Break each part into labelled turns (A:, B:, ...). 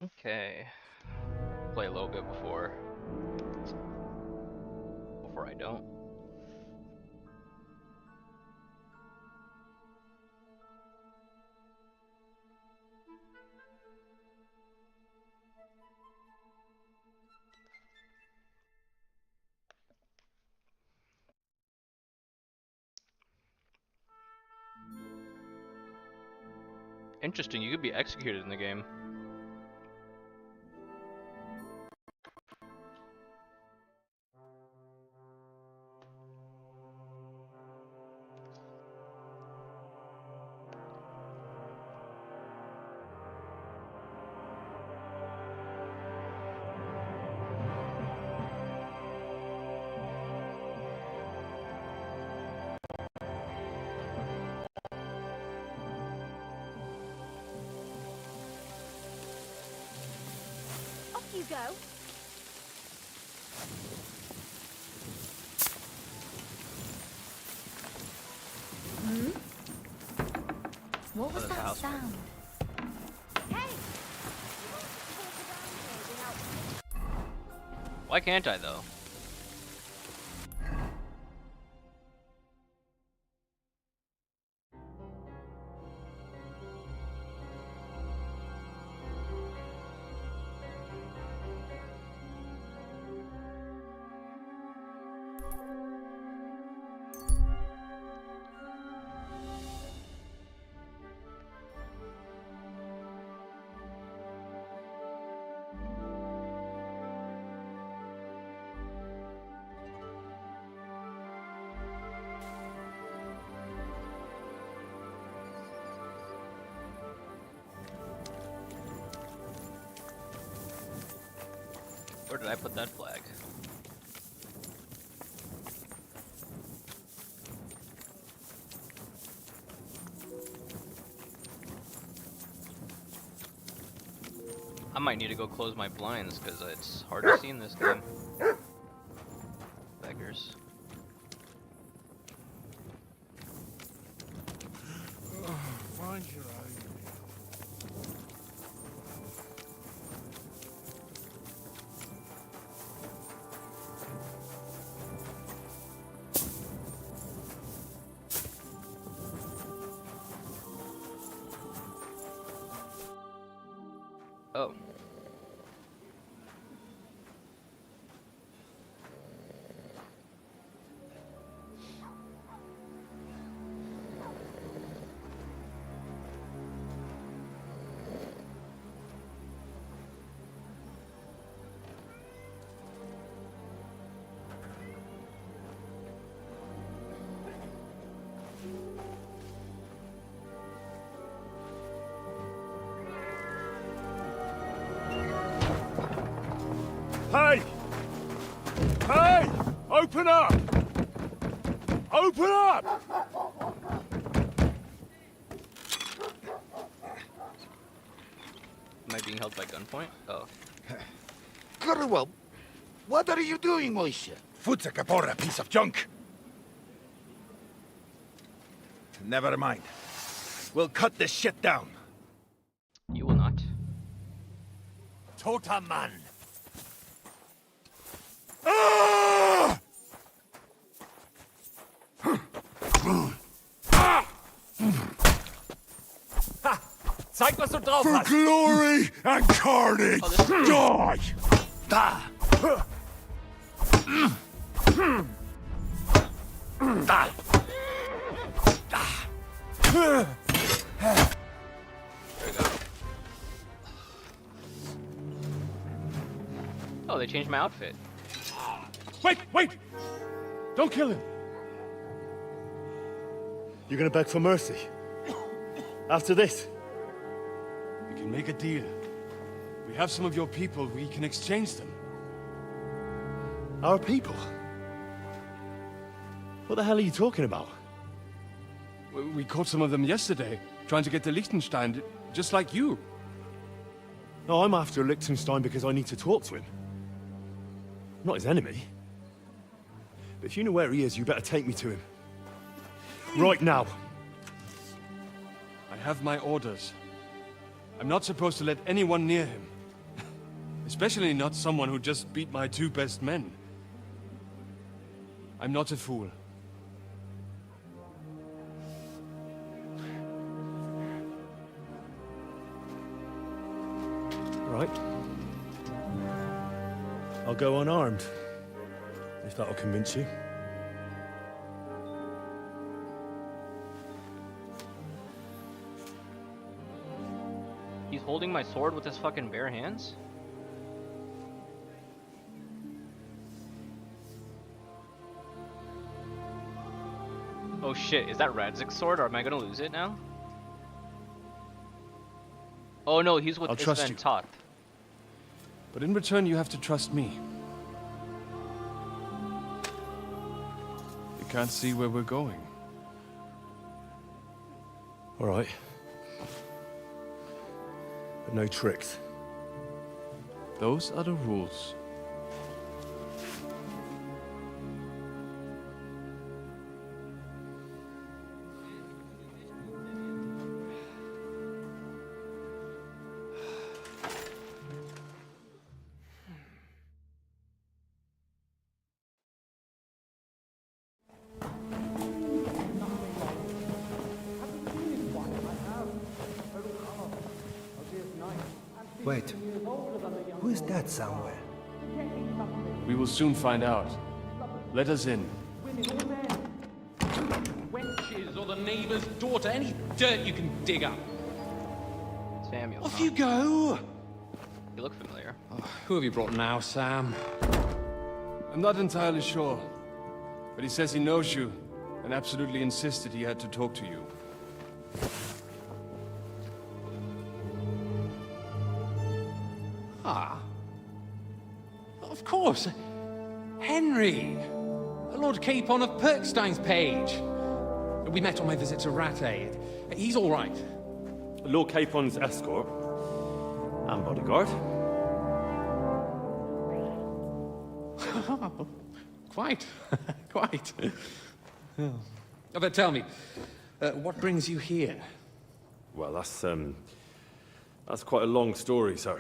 A: Okay. Play a little bit before I don't. Interesting, you could be executed in the game.
B: Off you go.
C: What was
A: Oh, that's
C: that
A: house.
C: sound?
B: Hey!
A: Why can't I though? Where did I put that flag? I might need to go close my blinds because it's hard to see in this game. Beggars.
D: Find your eye.
A: Oh.
D: Hey! Hey! Open up! Open up!
A: Am I being held by gunpoint? Oh.
E: Well, what are you doing, Moishe?
D: Futsa Kapora, piece of junk! Never mind. We'll cut this shit down.
A: You will not.
D: Totaman! Ah!
F: Zeig, was du drauf
D: For
F: hast!
D: glory and carnage!
A: Oh, this is-
D: Die!
E: Da! Da!
A: There we go. Oh, they changed my outfit.
D: Wait, wait! Don't kill him!
G: You're gonna beg for mercy? After this?
D: We can make a deal. We have some of your people, we can exchange them.
G: Our people? What the hell are you talking about?
D: We caught some of them yesterday, trying to get to Liechtenstein, just like you.
G: No, I'm after Liechtenstein because I need to talk to him. I'm not his enemy. But if you know where he is, you better take me to him. Right now.
D: I have my orders. I'm not supposed to let anyone near him. Especially not someone who just beat my 2 best men. I'm not a fool.
G: Right. I'll go unarmed. If that'll convince you.
A: He's holding my sword with his fucking bare hands? Oh shit, is that Radzik's sword, or am I gonna lose it now? Oh no, he's with
D: I'll trust
A: Isvan
D: you.
A: Toth.
D: But in return, you have to trust me. You can't see where we're going.
G: All right. But no tricks.
D: Those are the rules.
H: Wait. Who is that somewhere?
D: We will soon find out. Let us in.
F: Wenches or the neighbor's daughter, any dirt you can dig up.
A: Samuel.
F: Off you go!
A: You look familiar.
F: Who have you brought now, Sam?
D: I'm not entirely sure. But he says he knows you, and absolutely insisted he had to talk to you.
F: Ah. Of course. Henry. Lord Capon of Perkstein's page. We met on my visit to Rattay. He's all right.
G: Lord Capon's escort. And bodyguard.
F: Quite. Quite. Oh, but tell me, what brings you here?
G: Well, that's quite a long story, sir.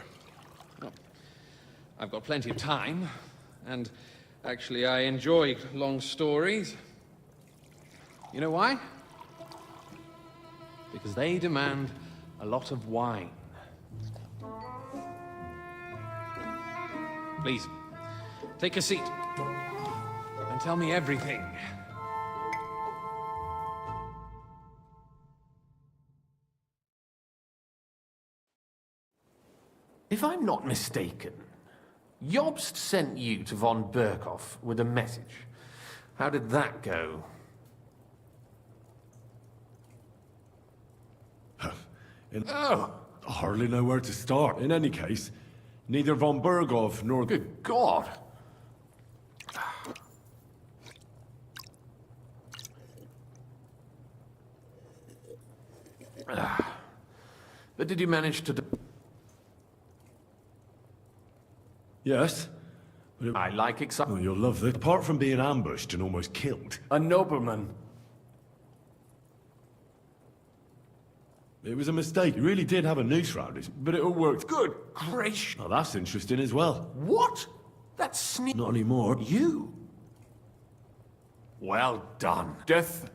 F: I've got plenty of time, and actually I enjoy long stories. You know why? Because they demand a lot of wine. Please, take a seat, and tell me everything.
I: If I'm not mistaken, Jobst sent you to von Berkhoff with a message. How did that go? Oh,
G: I hardly know where to start. In any case, neither von Berghoff nor...
I: good God! But did you manage to...
G: Yes? But
I: I like
G: Oh,
I: excitement.
G: you'll love this. Apart from being ambushed and almost killed,
I: A nobleman.
G: it was a mistake. He really did have a noose round it, but it all worked.
I: Good gracious.
G: Oh, that's interesting as well.
I: What? That's sneak...
G: Not anymore.
I: You? Well done. Death...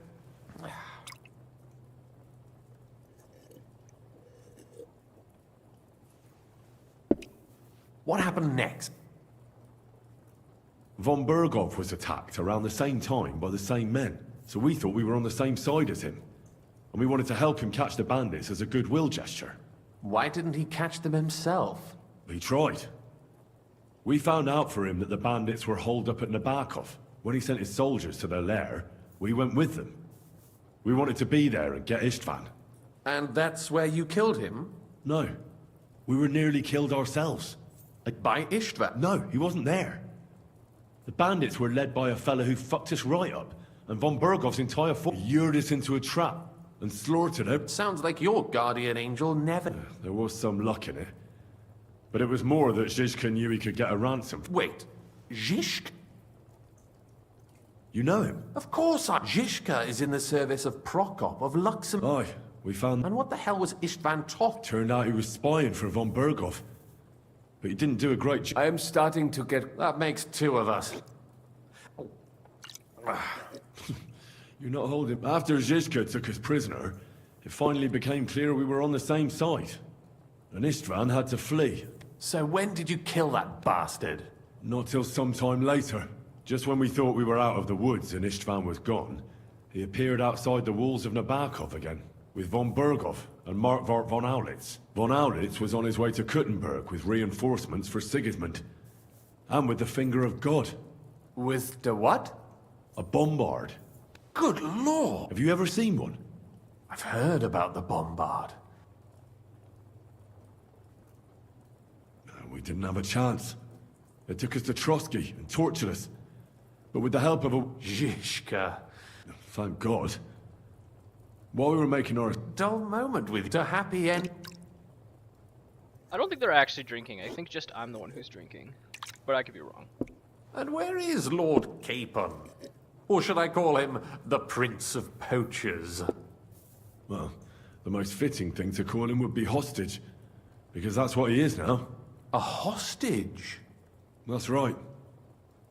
I: What happened next?
G: Von Berghoff was attacked around the same time by the same men, so we thought we were on the same side as him. And we wanted to help him catch the bandits as a goodwill gesture.
I: Why didn't he catch them himself?
G: He tried. We found out for him that the bandits were holed up at Nabokov. When he sent his soldiers to their lair, we went with them. We wanted to be there and get Istvan.
I: And that's where you killed him?
G: No. We were nearly killed ourselves.
I: By Istvan?
G: No, he wasn't there. The bandits were led by a fella who fucked us right up, and von Berghoff's entire force lured us into a trap and slaughtered us.
I: Sounds like your guardian angel never...
G: There was some luck in it. But it was more that Zizka knew he could get a ransom.
I: Wait, Zizk?
G: You know him?
I: Of course Zizka is in the service of Prokop of Luxembourg.
G: Aye, we found...
I: And what the hell was Istvan Toth?
G: Turned out he was spying for von Berghoff. But he didn't do a great job.
I: I am starting to get... That makes two of us.
G: You're not holding... After Zizka took us prisoner, it finally became clear we were on the same side. And Istvan had to flee.
I: So when did you kill that bastard?
G: Not till some time later. Just when we thought we were out of the woods and Istvan was gone, he appeared outside the walls of Nabokov again, with von Berghoff and Markvart von Aulitz. Von Aulitz was on his way to Kuttenberg with reinforcements for Sigismund. And with the finger of God.
I: With the what?
G: A bombard.
I: Good lord!
G: Have you ever seen one?
I: I've heard about the bombard.
G: We didn't have a chance. They took us to Trotsky and tortured us. But with the help of a...
I: Zizka.
G: Thank God. While we were making our...
I: Dull moment with a happy end.
A: I don't think they're actually drinking. I think just I'm the one who's drinking. But I could be wrong.
I: And where is Lord Capon? Or should I call him the Prince of Poachers?
G: Well, the most fitting thing to call him would be hostage. Because that's what he is now.
I: A hostage?
G: That's right.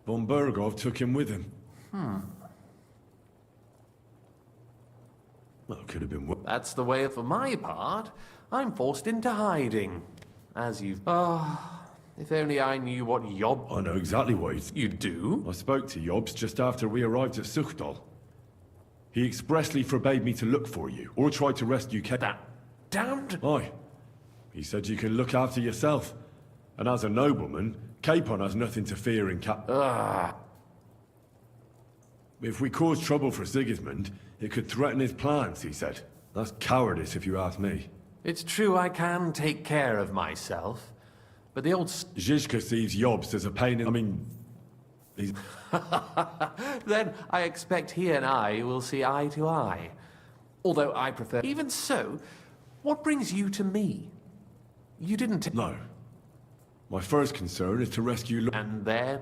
G: Von Berghoff took him with him. Well, it could have been worse.
I: That's the way for my part. I'm forced into hiding. As you've... if only I knew what Yob...
G: I know exactly what he's...
I: You do?
G: I spoke to Jobs just after we arrived at Suchdal. He expressly forbade me to look for you, or try to rescue
I: That damned...
G: Aye. He said you can look after yourself. And as a nobleman, Capon has nothing to fear in If we cause trouble for Sigismund, it could threaten his plans, he said. That's cowardice, if you ask me.
I: It's true I can take care of myself. But the old...
G: Zizka sees Jobst as a pain in... I mean... He's...
I: Then I expect he and I will see eye to eye. Although I prefer... Even so, what brings you to me? You didn't...
G: No. My first concern is to rescue...
I: And there...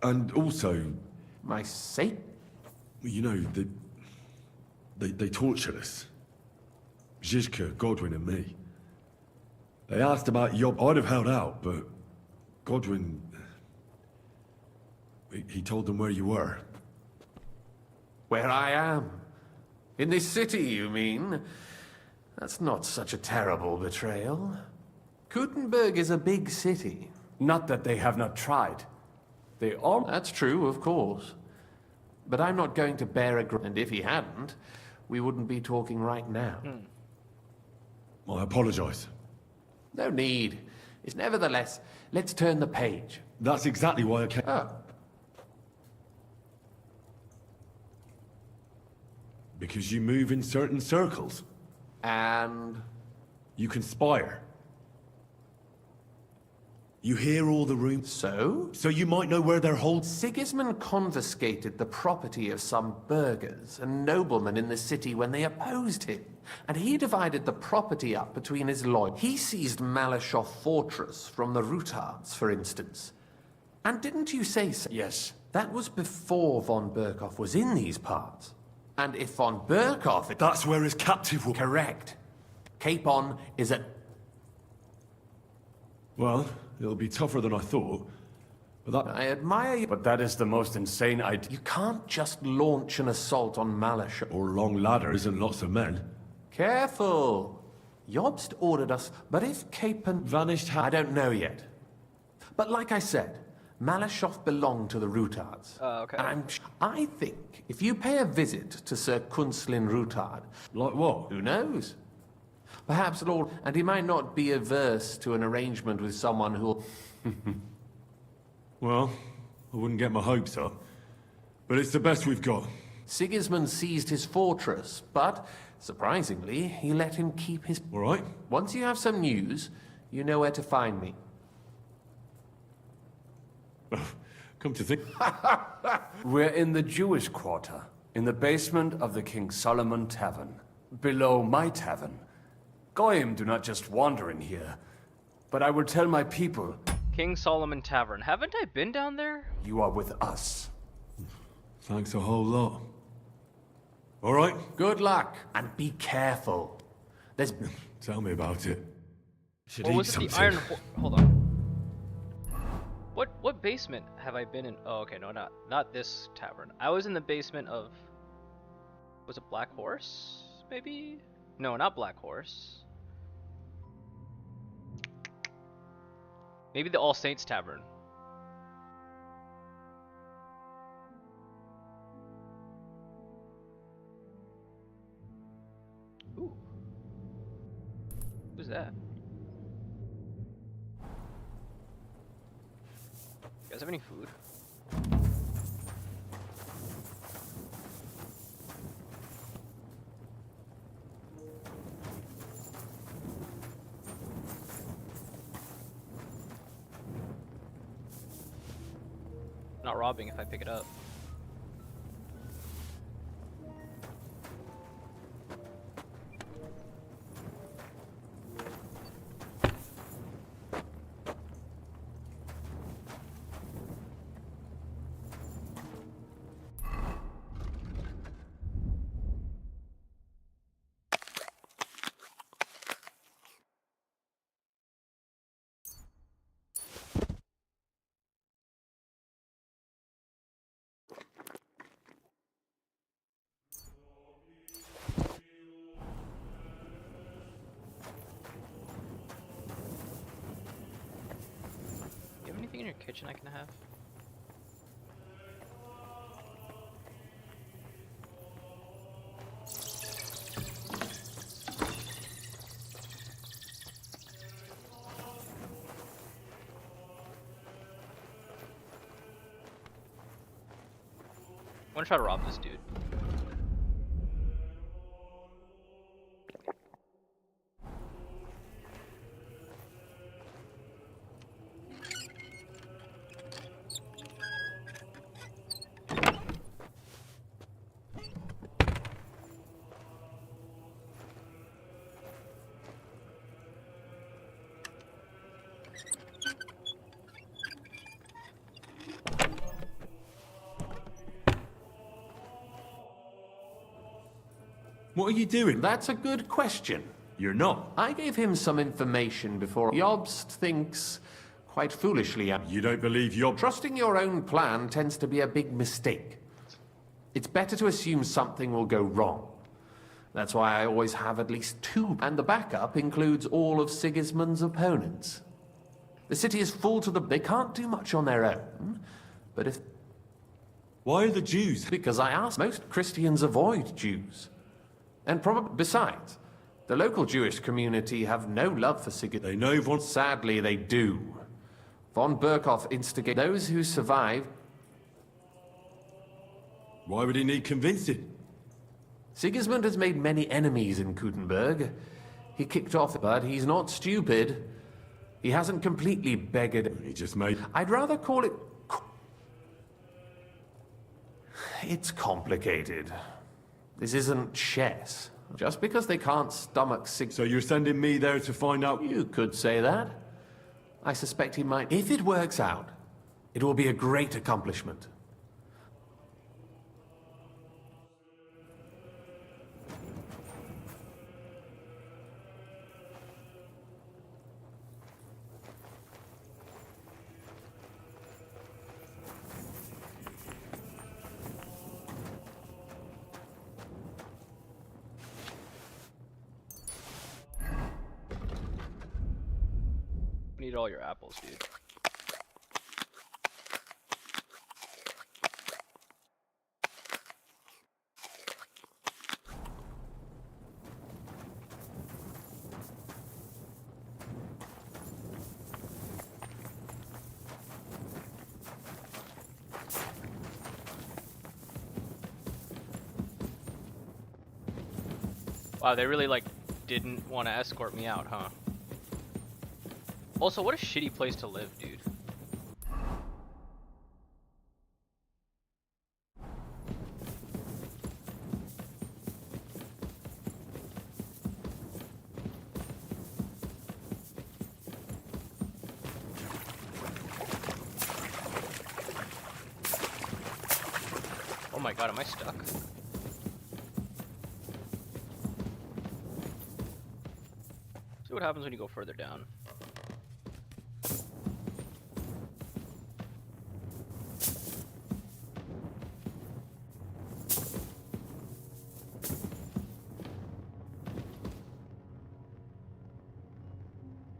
G: And also...
I: My sake?
G: You know, they tortured us. Zizka, Godwin and me. They asked about Job. I'd have held out, but... Godwin... He told them where you were.
I: Where I am? In this city, you mean? That's not such a terrible betrayal. Kuttenberg is a big city.
J: Not that they have not tried. They all...
I: That's true, of course. But I'm not going to bear a grudge. And if he hadn't, we wouldn't be talking right now.
G: I apologize.
I: No need. It's nevertheless, let's turn the page.
G: That's exactly why I came...
I: Oh,
G: Because you move in certain circles.
I: and...
G: You conspire. You hear all the rumors.
I: So?
G: So you might know where they're holding...
I: Sigismund confiscated the property of some burghers and noblemen in the city when they opposed him. And he divided the property up between his loyal. He seized Malashov Fortress from the Rutards, for instance. And didn't you say so?
J: Yes.
I: That was before von Berkhoff was in these parts. And if von Berkhoff...
G: That's where his captive will...
I: Correct. Capon is at...
G: Well, it'll be tougher than I thought. But that...
I: I admire you,
J: But that is the most insane idea.
I: you can't just launch an assault on Malashov.
G: Or long ladders and lots of men.
I: Careful! Jobst ordered us, but if Capon...
G: Vanished
I: I don't know yet. But like I said, Malashov belonged to the Rutards.
A: Okay.
I: And I think if you pay a visit to Sir Kunslin Rutard,
G: Like what?
I: who knows? Perhaps Lord... And he might not be averse to an arrangement with someone who'll...
G: Well, I wouldn't get my hopes up. But it's the best we've got.
I: Sigismund seized his fortress, but, surprisingly, he let him keep his...
G: All right?
I: Once you have some news, you know where to find me.
G: Come to think...
J: We're in the Jewish quarter, in the basement of the King Solomon Tavern, below my tavern. Goyim do not just wander in here, but I will tell my people
A: King Solomon Tavern. Haven't I been down there?
J: you are with us.
G: Thanks a whole lot. All right?
I: Good luck, and be careful. There's...
G: Tell me about it. Should
A: Or
G: eat
A: was it
G: something.
A: the Iron Hold on. What basement have I been in? Oh, okay, no, not this tavern. I was in the basement of... Was it Black Horse, maybe? No, not Black Horse. Maybe the All Saints Tavern. Ooh. Who's that? You guys have any food? Not robbing if I pick it up. You have anything in your kitchen I can have? I want to try to rob this dude.
G: What are you doing?
I: That's a good question.
G: You're not.
I: I gave him some information before. Jobst thinks, quite foolishly,
G: You don't believe you're...
I: trusting your own plan tends to be a big mistake. It's better to assume something will go wrong. That's why I always have at least two, and the backup includes all of Sigismund's opponents. The city is full to the... They can't do much on their own, but if...
G: Why are the Jews...
I: Because I asked, most Christians avoid Jews. And probably... Besides, the local Jewish community have no love for Sigismund.
G: They know von...
I: Sadly, they do. Von Berkhoff instigated those who survived.
G: Why would he need convincing?
I: Sigismund has made many enemies in Kuttenberg. He kicked off, but he's not stupid. He hasn't completely beggared.
G: He just made...
I: I'd rather call it... It's complicated. This isn't chess. Just because they can't stomach
G: So you're sending me there to find out...
I: You could say that. I suspect he might. If it works out, it will be a great accomplishment.
A: Need all your apples, dude. Wow, they really like didn't want to escort me out, huh? Also, what a shitty place to live, dude. Oh my god, am I stuck? See what happens when you go further down.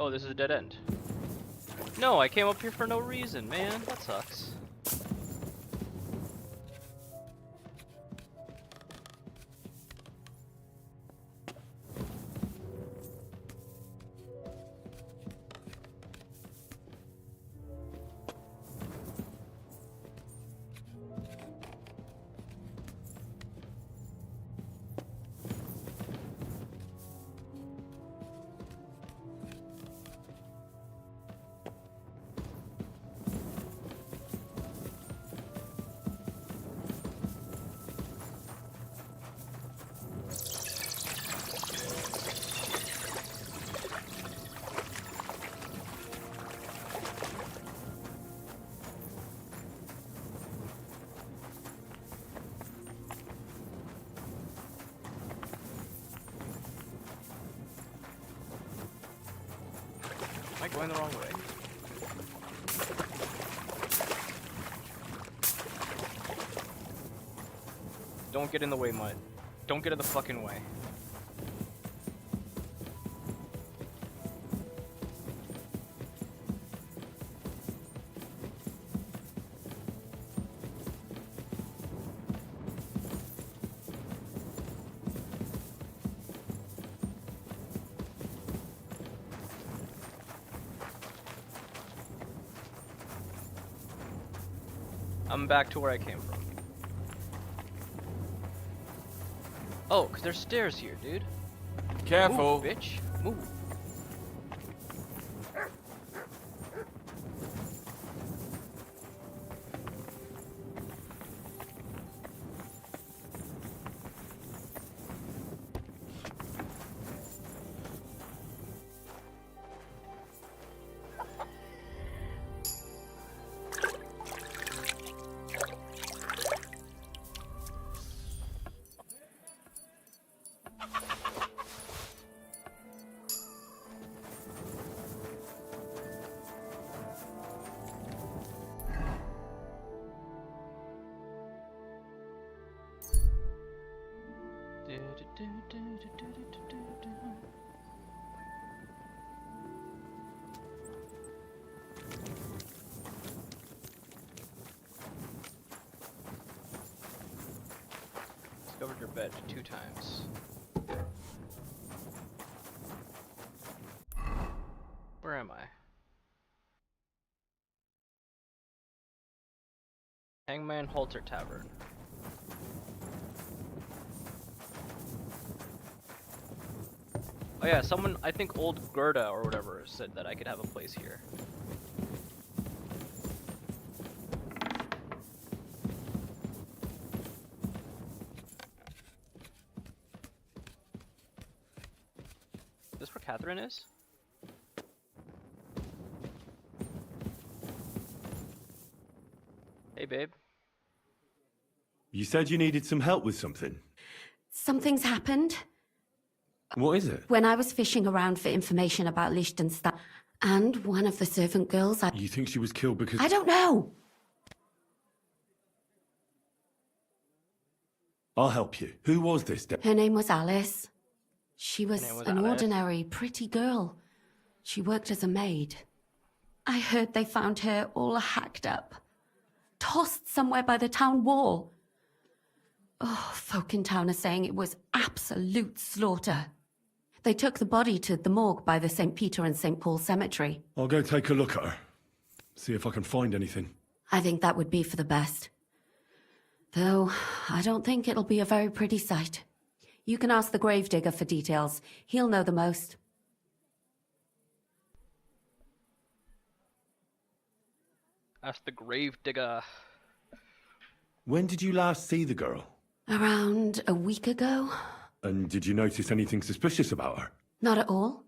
A: Oh, this is a dead end. No, I came up here for no reason, man. That sucks. Am I going the wrong way? Don't get in the way, Mud. Don't get in the fucking way. I'm back to where I came from. Oh, 'cause there's stairs here, dude.
D: Careful.
A: Move, bitch. Move. Discovered your bed 2 times. Where am I? Hangman Halter Tavern. Oh yeah, someone, I think old Gerda or whatever, said that I could have a place here. Is this where Catherine is? Hey babe.
G: You said you needed some help with something.
B: Something's happened.
G: What is it?
B: When I was fishing around for information about Liechtenstein, and one of the servant girls,
G: You think she was killed because...
B: I don't know.
G: I'll help you. Who was this?
B: Her name was Alice. She was
A: name was
B: an
A: Alice?
B: ordinary, pretty girl. She worked as a maid. I heard they found her all hacked up, tossed somewhere by the town wall. Oh, folk in town are saying it was absolute slaughter. They took the body to the morgue by the St. Peter and St. Paul cemetery.
G: I'll go take a look at her. See if I can find anything.
B: I think that would be for the best. Though, I don't think it'll be a very pretty sight. You can ask the gravedigger for details. He'll know the most.
A: Ask the gravedigger.
G: When did you last see the girl?
B: Around a week ago?
G: And did you notice anything suspicious about her?
B: Not at all.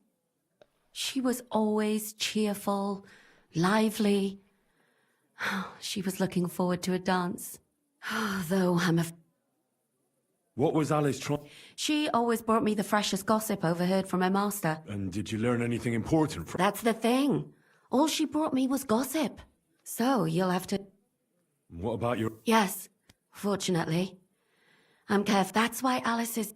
B: She was always cheerful, lively. She was looking forward to a dance. Though
G: What was Alice trying...
B: She always brought me the freshest gossip overheard from her master.
G: And did you learn anything important from...
B: That's the thing. All she brought me was gossip. So you'll have to...
G: What about your...
B: Yes, fortunately. I'm careful. That's why Alice is...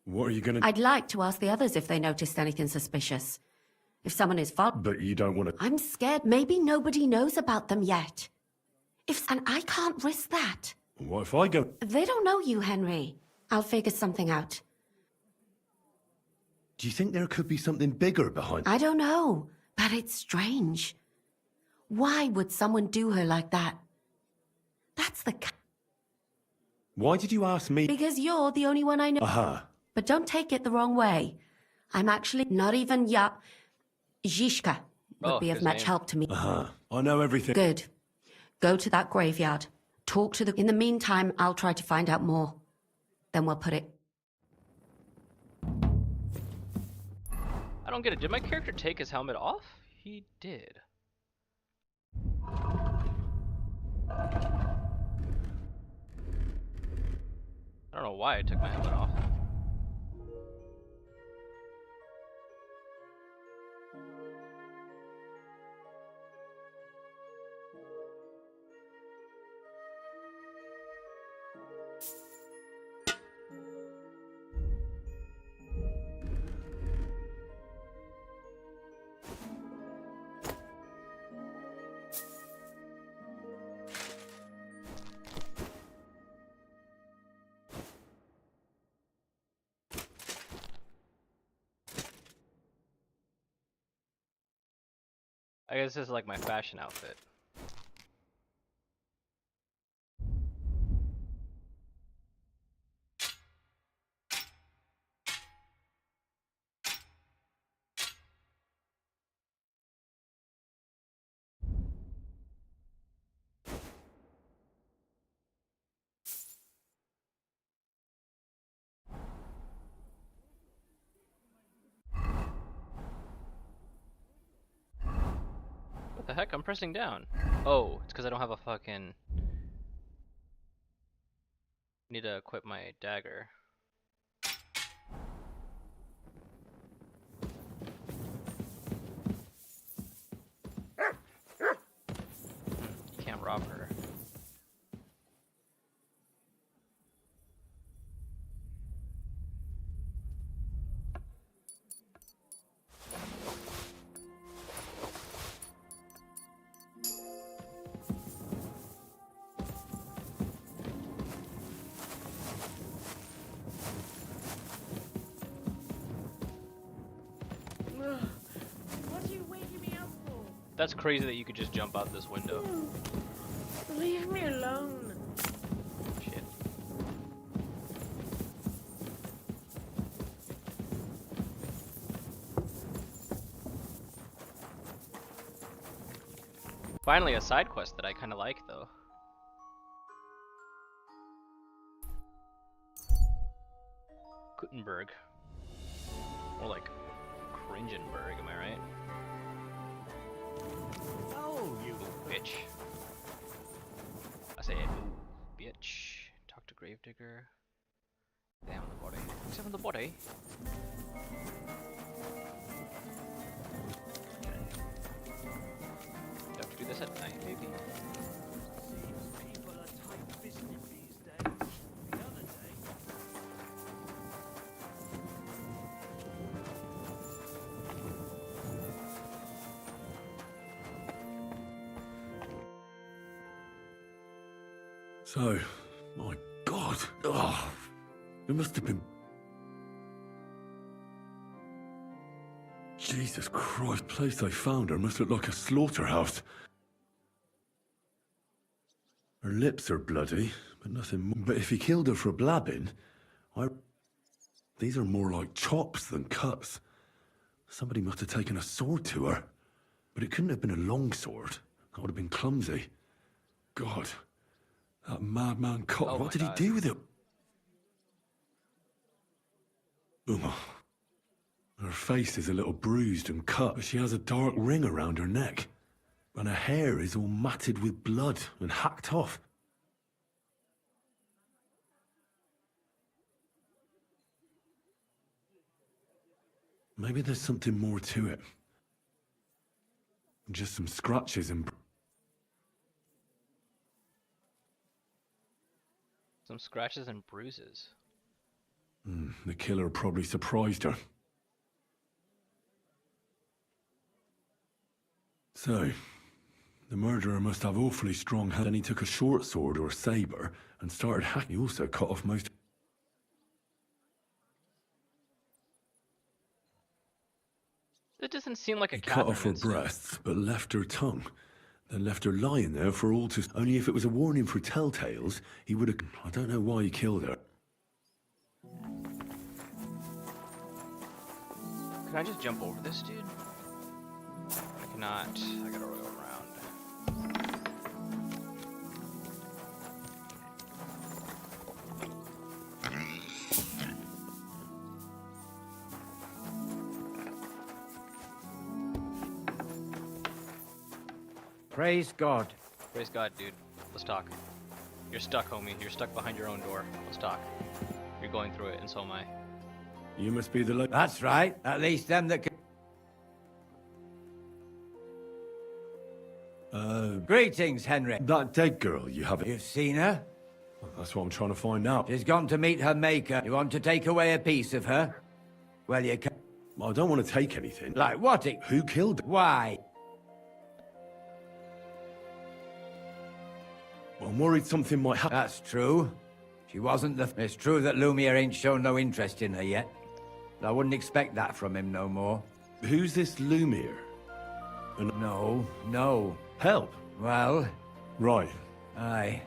G: What are you gonna...
B: I'd like to ask the others if they noticed anything suspicious. If someone is following...
G: But you don't want to...
B: I'm scared maybe nobody knows about them yet. And I can't risk that.
G: What if I go...
B: They don't know you, Henry. I'll figure something out.
G: Do you think there could be something bigger behind...
B: I don't know, but it's strange. Why would someone do her like that? That's the...
G: Why did you ask me?
B: Because you're the only one I know.
G: Aha.
B: But don't take it the wrong way. I'm actually not even Zhishka would be of much help to me.
G: Aha. I know everything.
B: Good. Go to that graveyard. Talk to the... In the meantime, I'll try to find out more. Then we'll put it...
A: I don't get it. Did my character take his helmet off? He did. I don't know why I took my helmet off. I guess this is like my fashion outfit. What the heck? I'm pressing down. Oh, it's because I don't have a fucking... Need to equip my dagger. You can't rob her.
C: What are you waking me up for?
A: That's crazy that you could just jump out this window.
C: Leave me alone.
A: Shit. Finally a side quest that I kind of like though. Gutenberg. More like Cringenberg, am I right?
E: Oh, you
A: Bitch. I say it. Ooh, bitch. Talk to Gravedigger. Examine the body. Examine the body. Do I have to do this at night, maybe?
E: people are tight-fisted these days. The other day...
G: So, my God. Oh, it must have been... Jesus Christ, place they found her must look like a slaughterhouse. Her lips are bloody, but nothing more. But if he killed her for blabbing, these are more like chops than cuts. Somebody must have taken a sword to her. But it couldn't have been a long sword. That would have been clumsy. God, that madman cop,
A: Oh
G: what did
A: God.
G: he do with it? Ugh. Her face is a little bruised and cut, but she has a dark ring around her neck. And her hair is all matted with blood and hacked off. Maybe there's something more to it. Just some scratches and...
A: Some scratches and bruises.
G: The killer probably surprised her. So, the murderer must have awfully strong hands. Then he took a short sword or saber and started hacking. He also cut off most...
A: It doesn't seem like a
G: He cut off her
A: Catherine incident.
G: breasts, but left her tongue. Then left her lying there for all to... Only if it was a warning for telltales, he would have... I don't know why he killed her.
A: Can I just jump over this dude? I cannot. I gotta go around.
H: Praise God.
A: Praise God, dude. Let's talk. You're stuck, homie. You're stuck behind your own door. Let's talk. You're going through it, and so am I.
G: You must be the...
H: That's right. At least them that can... Greetings, Henry.
G: That dead girl you haven't...
H: You've seen her?
G: That's what I'm trying to find out.
H: She's gone to meet her maker. You want to take away a piece of her? Well, you can...
G: I don't want to take anything.
H: Like what?
G: Who killed her?
H: Why?
G: I'm worried something might happen.
H: That's true. She wasn't the... It's true that Lumiere ain't shown no interest in her yet. I wouldn't expect that from him no more.
G: Who's this Lumiere?
H: No.
G: Help?
H: Well...
G: Right.
H: Aye.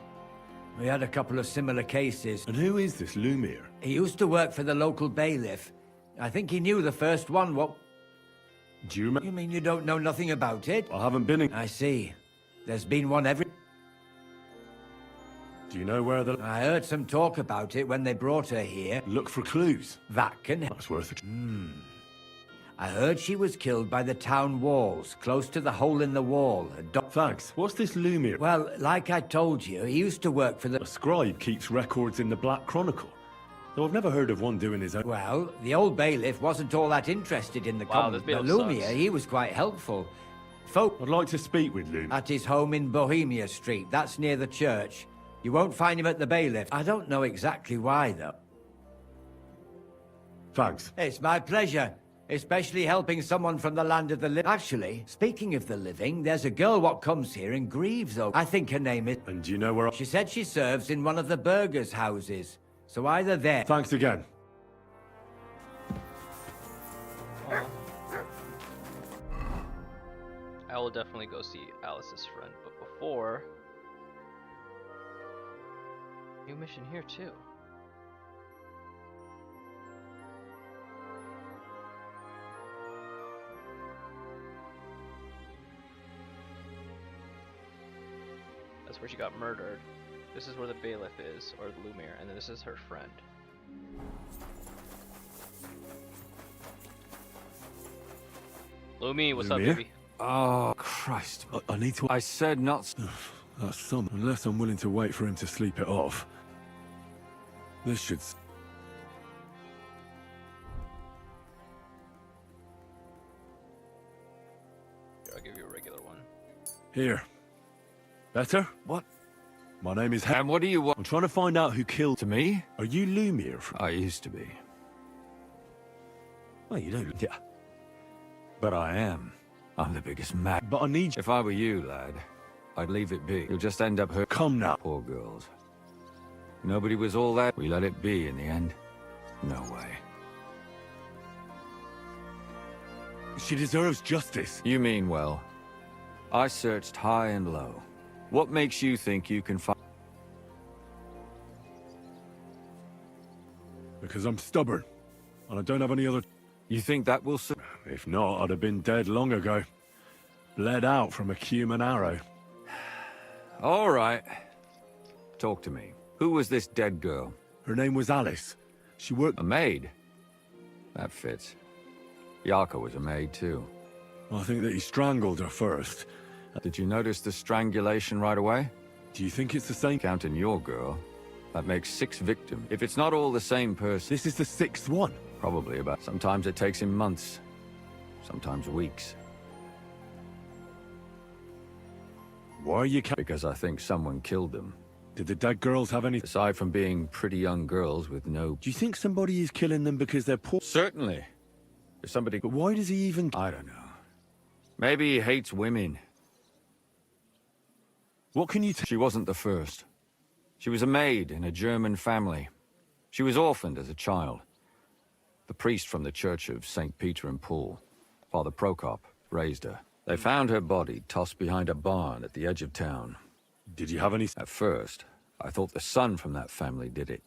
H: We had a couple of similar cases.
G: And who is this Lumiere?
H: He used to work for the local bailiff. I think he knew the first one. What?
G: Do you remember?
H: You mean you don't know nothing about it?
G: I haven't been in...
H: I see. There's been one every...
G: Do you know where the...
H: I heard some talk about it when they brought her here.
G: Look for clues.
H: That can...
G: That's worth it.
H: I heard she was killed by the town walls, close to the hole in the wall.
G: Thanks. What's this Lumiere?
H: Well, like I told you, he used to work for the...
G: A scribe keeps records in the Black Chronicle. Though I've never heard of one doing his own...
H: Well, the old bailiff wasn't all that interested in the
A: Wow,
H: commons,
A: this
H: but
A: bailiff
H: Lumiere,
A: sucks.
H: he was quite helpful. Folk...
G: I'd like to speak with Lumiere.
H: At his home in Bohemia Street, that's near the church. You won't find him at the bailiff. I don't know exactly why, though.
G: Thanks.
H: It's my pleasure. Especially helping someone from the land of the living. Actually, speaking of the living, there's a girl what comes here and grieves over. I think her name is...
G: And do you know where
H: She said she serves in one of the burgers' houses. So either there...
G: Thanks again.
A: I will definitely go see Alice's friend, but before... New mission here, too. That's where she got murdered. This is where the bailiff is, or the Lumiere, and then this is her friend. Lumi, what's up,
G: Lumiere?
A: baby?
J: Oh, Christ.
G: I need to...
J: I said not...
G: That's some... Unless I'm willing to wait for him to sleep it off. This should...
A: Here, I'll give you a regular one.
G: Here. Better?
J: What?
G: My name is...
J: And what do you want?
G: I'm trying to find out who killed...
J: To me?
G: Are you Lumiere from...
J: I used to be.
G: Oh, you don't...
J: Yeah. But I am. I'm the biggest mad.
G: But I need you...
J: If I were you, lad, I'd leave it be. You'll just end up hurt.
G: Come now.
J: Poor girls. Nobody was all that. We let it be in the end. No way.
G: She deserves justice.
J: You mean well. I searched high and low. What makes you think you can find...
G: Because I'm stubborn. And I don't have any other...
J: You think that will...
G: If not, I'd have been dead long ago. Bled out from a human arrow.
J: All right. Talk to me. Who was this dead girl?
G: Her name was Alice. She worked...
J: A maid? That fits. Yarka was a maid, too.
G: I think that he strangled her first.
J: Did you notice the strangulation right away?
G: Do you think it's the same?
J: Counting your girl, that makes 6 victims. If it's not all the same person...
G: This is the 6th one.
K: Probably about. Sometimes it takes him months, sometimes weeks.
G: Why are you
K: Because I think someone killed them.
G: Did the dead girls have any...
K: Aside from being pretty young girls with no...
G: Do you think somebody is killing them because they're poor?
K: Certainly. If somebody...
G: But why does he even...
K: I don't know. Maybe he hates women.
G: What can you
K: She wasn't the first. She was a maid in a German family. She was orphaned as a child. The priest from the church of St. Peter and Paul, Father Prokop, raised her. They found her body tossed behind a barn at the edge of town.
G: Did you have any...
K: At first, I thought the son from that family did it.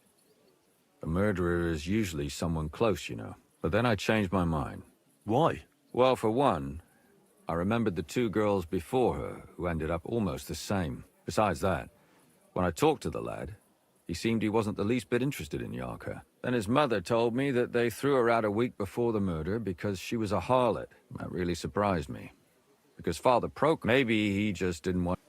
K: The murderer is usually someone close, you know. But then I changed my mind.
G: Why?
K: Well, for one, I remembered the two girls before her who ended up almost the same. Besides that, when I talked to the lad, he seemed he wasn't the least bit interested in Yarka. Then his mother told me that they threw her out a week before the murder because she was a harlot. That really surprised me. Because Father Prokop, maybe he just didn't want...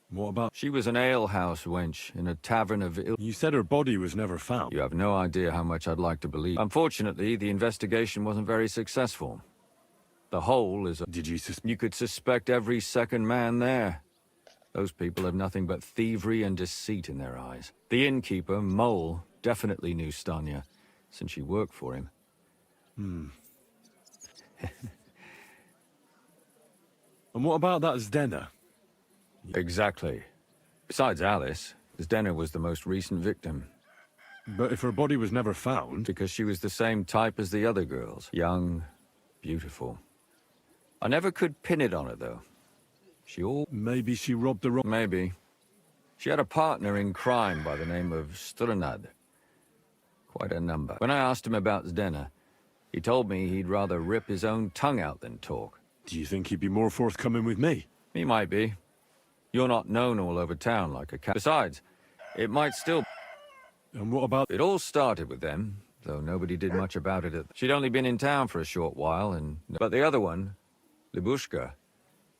G: What about...
K: She was an alehouse wench in a tavern of ill...
G: You said her body was never found.
K: You have no idea how much I'd like to believe. Unfortunately, the investigation wasn't very successful. The hole is a...
G: Did you
K: You could suspect every second man there. Those people have nothing but thievery and deceit in their eyes. The innkeeper, Mole, definitely knew Stanya, since she worked for him.
G: And what about that Zdena?
K: Exactly. Besides Alice, Zdena was the most recent victim.
G: But if her body was never found...
K: Because she was the same type as the other girls. Young, beautiful. I never could pin it on her, though.
G: Maybe she robbed the wrong...
K: Maybe. She had a partner in crime by the name of Strunad. Quite a number. When I asked him about Zdena, he told me he'd rather rip his own tongue out than talk.
G: Do you think he'd be more forthcoming with me?
K: He might be. You're not known all over town like a cat. Besides, it might still...
G: And what about...
K: It all started with them, though nobody did much about it. She'd only been in town for a short while, and... But the other one, Libushka,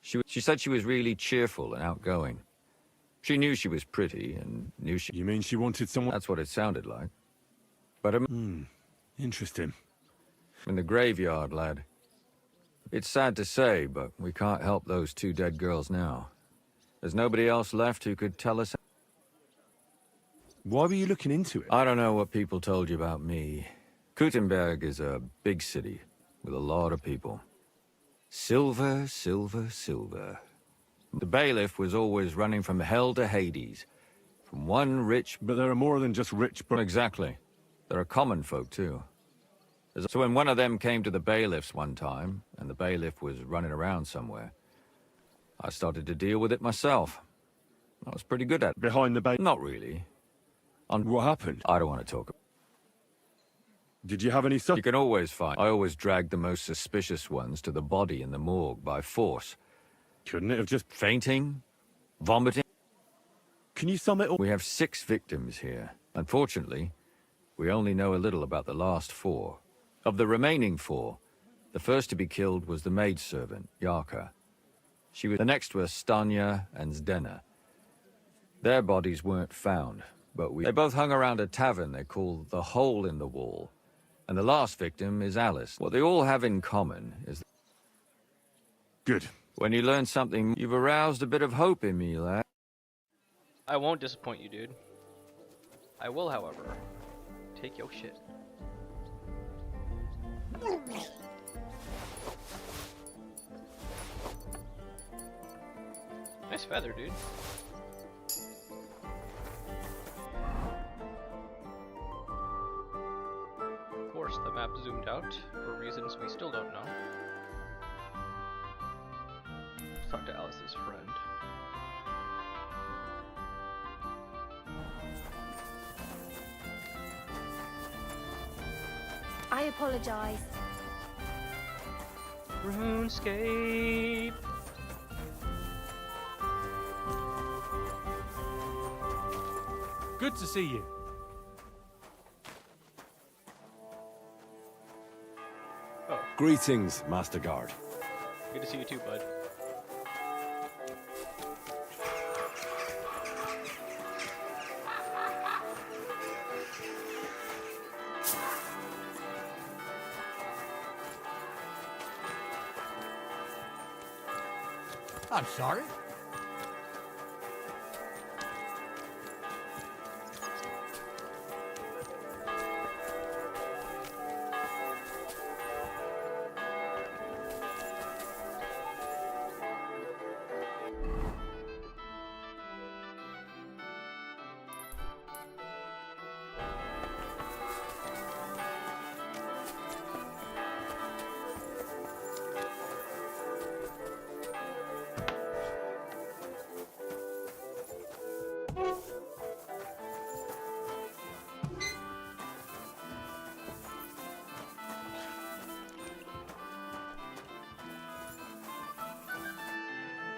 K: she said she was really cheerful and outgoing. She knew she was pretty, and knew she...
G: You mean she wanted someone...
K: That's what it sounded like. But...
G: Interesting.
K: In the graveyard, lad. It's sad to say, but we can't help those two dead girls now. There's nobody else left who could tell us...
G: Why were you looking into it?
K: I don't know what people told you about me. Kuttenberg is a big city with a lot of people. Silver, silver, silver. The bailiff was always running from hell to Hades. From one rich...
G: But there are more than just rich...
K: Exactly. There are common folk, too. So when one of them came to the bailiffs one time, and the bailiff was running around somewhere, I started to deal with it myself. I was pretty good at it.
G: Behind the bailiff?
K: Not really.
G: What happened?
K: I don't want to talk.
G: Did you have any...
K: You can always find... I always dragged the most suspicious ones to the body in the morgue by force.
G: Couldn't it have just...
K: Fainting? Vomiting?
G: Can you sum it all?
K: We have 6 victims here. Unfortunately, we only know a little about the last 4. Of the remaining 4, the first to be killed was the maidservant, Yarka. The next were Stanya and Zdena. Their bodies weren't found, but They both hung around a tavern they call the Hole in the Wall. And the last victim is Alice. What they all have in common is...
G: Good.
K: When you learn something, you've aroused a bit of hope in me, lad.
A: I won't disappoint you, dude. I will, however, take your shit. Nice feather, dude. Of course, the map zoomed out for reasons we still don't know. Let's talk to Alice's friend.
L: I apologize.
A: RuneScape.
D: Good to see you.
A: Oh,
G: Greetings, Master Guard.
A: good to see you too, bud.
H: I'm sorry.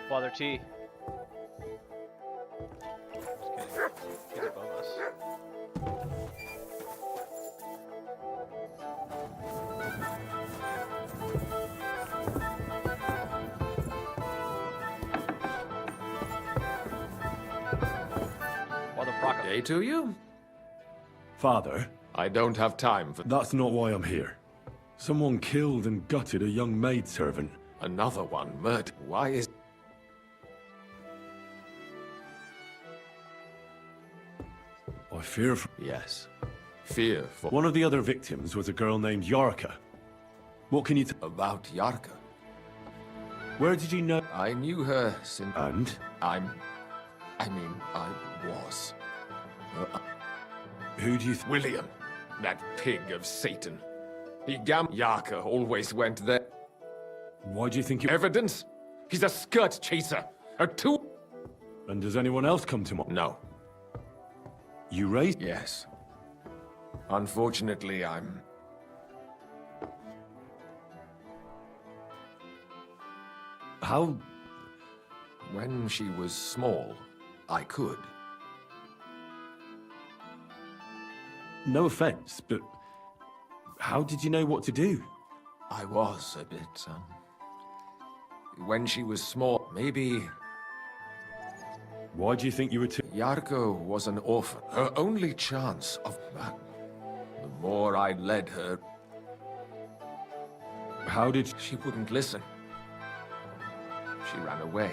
A: Father T. Just kidding. He's above us. Father Brocco.
J: Day to you?
G: Father,
J: I don't have time for
G: that's not why I'm here. Someone killed and gutted a young maidservant.
J: another one. Murder. Why is...
G: I fear for...
J: Yes. Fear for...
G: One of the other victims was a girl named Yarka. What can you
J: About Yarka.
G: Where did you know?
J: I knew her since...
G: And?
J: I was.
G: Who do you
J: William. That pig of Satan. He Yarka always went there.
G: Why do you think you...
J: Evidence? He's a skirt chaser. A two...
G: And does anyone else come to mind?
J: No.
G: You raised...
J: Yes. Unfortunately, I'm...
G: How...
J: When she was small, I could.
G: No offense, but... How did you know what to do?
J: I was a bit, When she was small, maybe...
G: Why do you think you were too...
J: Yarko was an orphan. Her only chance of... The more I led her...
G: How did...
J: She wouldn't listen. She ran away.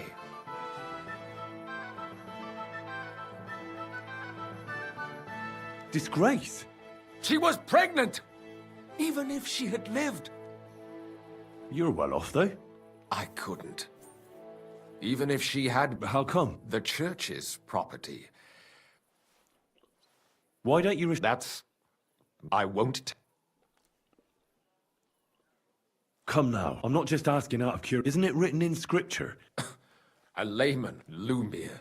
G: Disgrace?
J: She was pregnant! Even if she had lived.
G: You're well off, though.
J: I couldn't. Even if she had...
G: How come?
J: The church's property.
G: Why don't you...
J: That's... I won't...
G: Come now. I'm not just asking out of curiosity. Isn't it written in scripture?
J: A layman, Lumir.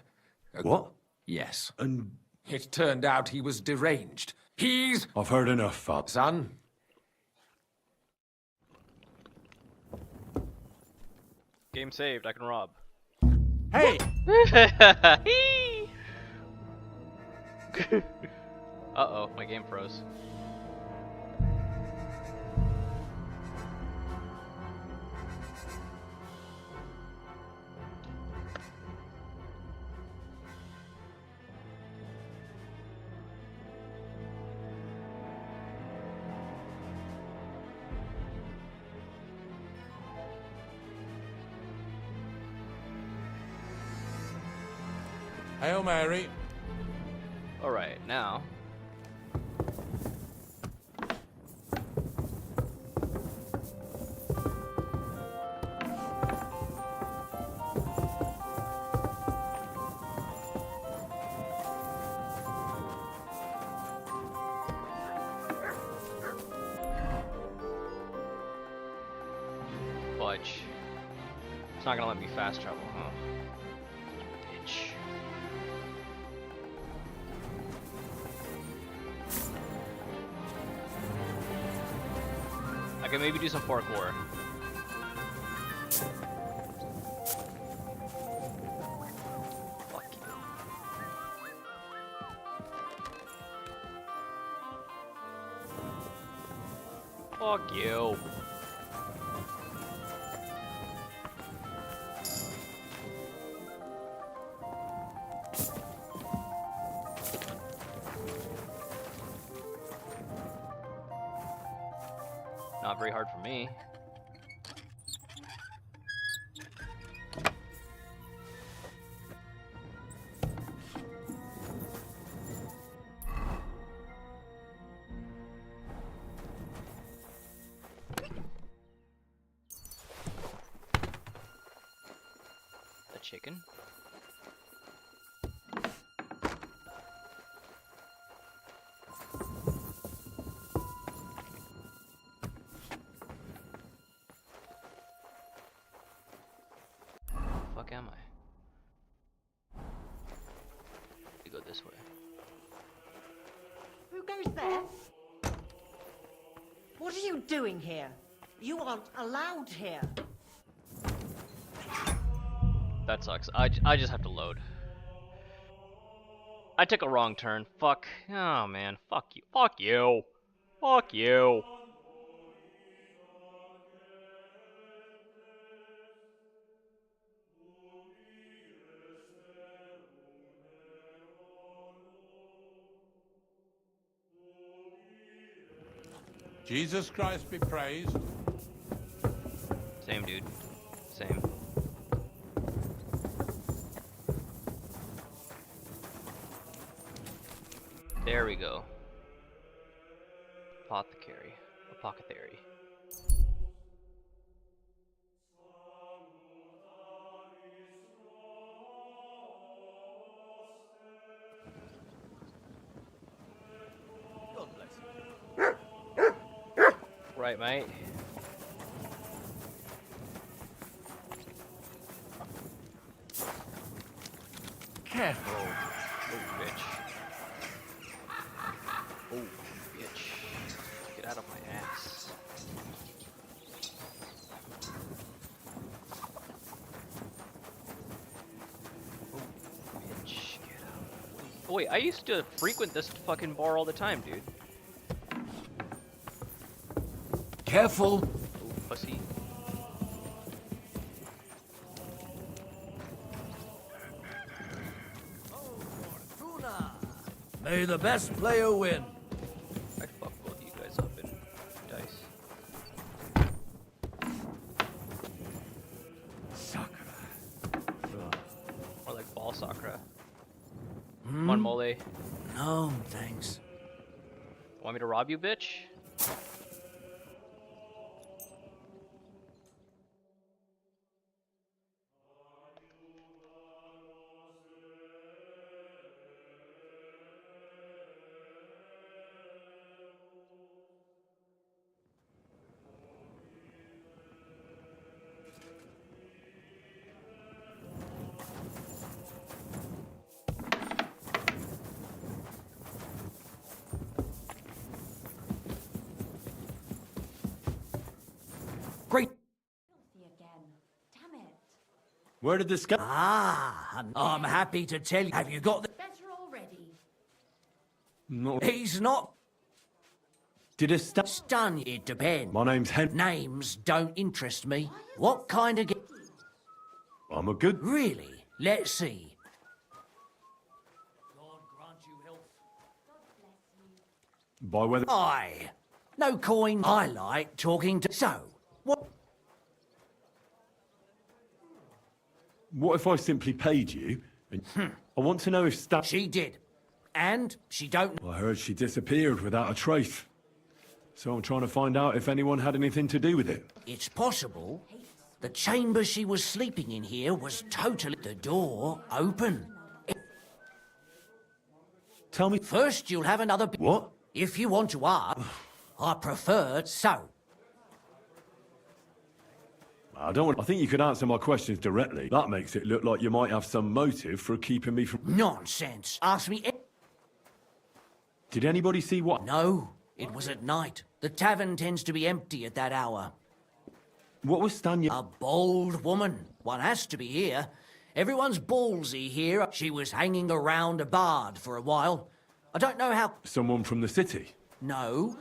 G: What?
J: Yes.
G: And...
J: It turned out he was deranged. He's...
G: I've heard enough, Father.
J: Son?
A: Game saved. I can rob.
H: Hey!
A: Uh-oh, my game froze.
L: Hail Mary.
A: Alright, now. Fudge. It's not gonna let me fast travel, huh? Bitch. I can maybe do some parkour. Fuck you. Fuck you. Not very hard for me. chicken. Fuck am I? We go this way.
M: Who goes there? What are you doing here? You aren't allowed here.
A: That sucks. I just have to load. I took a wrong turn. Fuck. Oh man. Fuck you. Fuck you. Fuck you.
L: Jesus Christ be praised.
A: Same dude. Same. There we go. Apothecary. Apothecary.
E: God bless you.
A: Right, mate.
E: Careful.
A: Oh, bitch. Oh, bitch. Get out of my ass. Oh, bitch. Get out. Oh, wait, I used to frequent this fucking bar all the time, dude.
E: Careful.
A: Oh, pussy.
E: May the best player win.
A: I fucked both you guys up in dice.
E: Sakura.
A: Or like ball Sakura. One mole.
E: No, thanks.
A: Want me to rob you, bitch?
E: Great.
B: Damn it.
G: Where did this go?
E: Ah, I'm happy to tell you. Have you got the...
B: Better already.
G: No.
E: He's not
G: Did it stop?
E: stunned. It depends.
G: My name's Henry.
E: Names don't interest me. What kind of...
G: I'm a good...
E: Really? Let's see. God grant you health.
G: By whether...
E: Aye. No coin. I like talking to... So, what...
G: What if I simply paid you? And I want to know if Stan...
E: She did. And she don't...
G: I heard she disappeared without a trace. So I'm trying to find out if anyone had anything to do with it.
E: It's possible. The chamber she was sleeping in here was totally... The door open.
G: Tell me...
E: First, you'll have another...
G: What?
E: If you want to ask, I preferred so.
G: I don't want... I think you could answer my questions directly. That makes it look like you might have some motive for keeping me from...
E: Nonsense. Ask me...
G: Did anybody see what...
E: No, it was at night. The tavern tends to be empty at that hour.
G: What was Stanya...
E: A bold woman. One has to be here. Everyone's ballsy here. She was hanging around a bard for a while. I don't know how...
G: Someone from the city?
E: No.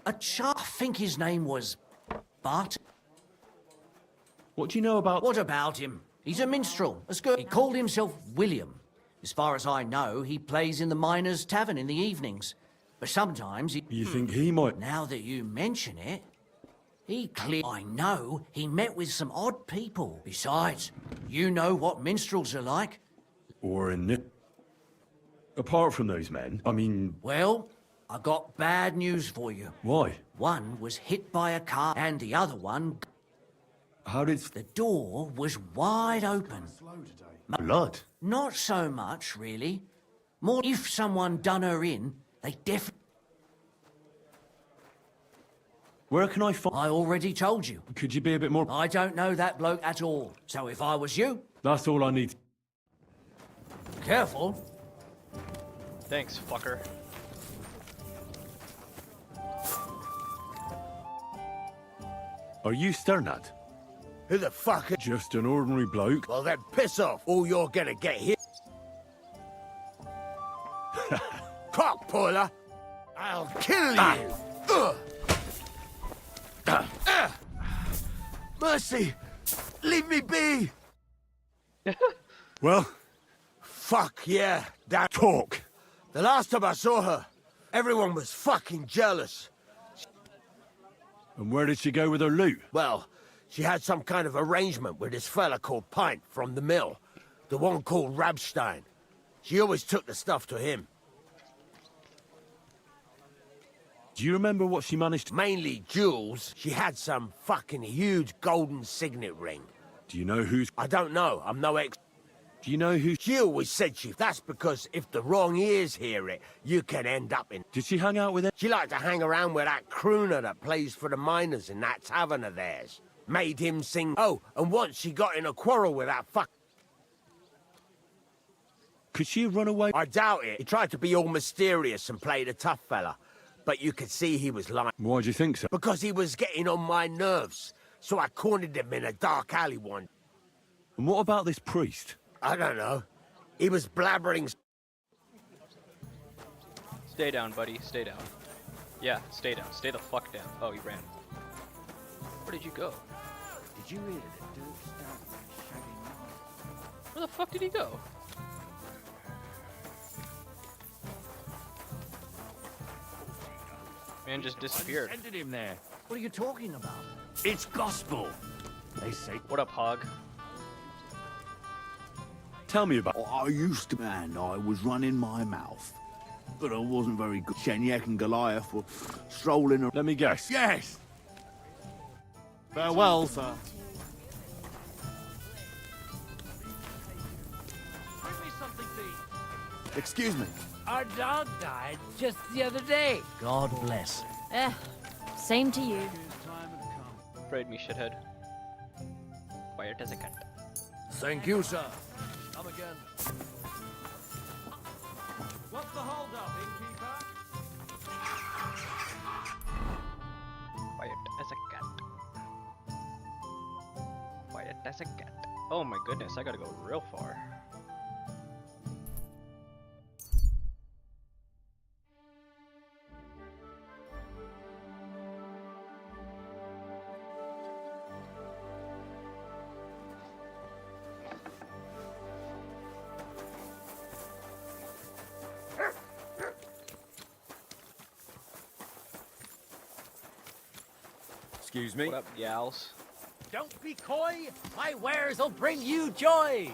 E: I think his name was... Bart.
G: What do you know about...
E: What about him? He's a minstrel. He called himself William. As far as I know, he plays in the Miners' Tavern in the evenings. But sometimes he...
G: You think he might...
E: Now that you mention it, I know he met with some odd people. Besides, you know what minstrels are like.
G: Or in it... Apart from those men, I mean...
E: Well, I got bad news for you.
G: Why?
E: One was hit by a car, and the other one...
G: How did...
E: The door was wide open.
G: Blood?
E: Not so much, really. More if someone done her in, they definitely...
G: Where can I find...
E: I already told you.
G: Could you be a bit more...
E: I don't know that bloke at all. So if I was you...
G: That's all I need.
E: Careful.
A: Thanks, fucker.
G: Are you Sternad?
N: Who the fuck?
G: Just an ordinary bloke.
N: Well, then piss off. All you're gonna get here. Cock puller. I'll kill you. Mercy. Leave me be.
G: Well?
N: Fuck yeah. That
G: talk.
N: The last time I saw her, everyone was fucking jealous.
G: And where did she go with her loot?
N: Well, she had some kind of arrangement with this fella called Pint from the mill. The one called Rabstein. She always took the stuff to him.
G: Do you remember what she managed to...
N: Mainly jewels. She had some fucking huge golden signet ring.
G: Do you know who's...
N: I don't know. I'm no ex...
G: Do you know who...
N: She always said that's because if the wrong ears hear it, you can end up in...
G: Did she hang out with it?
N: She liked to hang around with that crooner that plays for the miners in that tavern of theirs. Made him sing... Oh, and once she got in a quarrel with that fuck...
G: Could she have run away?
N: I doubt it. He tried to be all mysterious and play the tough fella. But you could see he was lying.
G: Why do you think so?
N: Because he was getting on my nerves. So I cornered him in a dark alley one.
G: And what about this priest?
N: I don't know. He was blabbering...
A: Stay down, buddy. Stay down. Yeah, stay down. Stay the fuck down. Oh, he ran. Where did you go?
H: Did you hear the dirt start?
A: Where the fuck did he go? Man just disappeared.
H: Ended him there. What are you talking about?
N: It's gospel.
H: They say...
A: What up, Hog?
G: Tell me about...
O: I used to, and I was running my mouth. But I wasn't very good. Shenyek and Goliath were strolling around.
G: Let me guess.
O: Yes!
N: Farewell, sir.
H: Bring me something to eat.
O: Excuse me.
C: Our dog died just the other day.
E: God bless.
P: Same to you.
A: Afraid me, shithead. Quiet as a cat.
N: Thank you, sir.
I: Come again. What's the hold up, innkeeper?
A: Quiet as a cat. Quiet as a cat. Oh my goodness, I gotta go real far.
H: Excuse me.
A: What up, gals?
H: Don't be coy. My wares will bring you joy.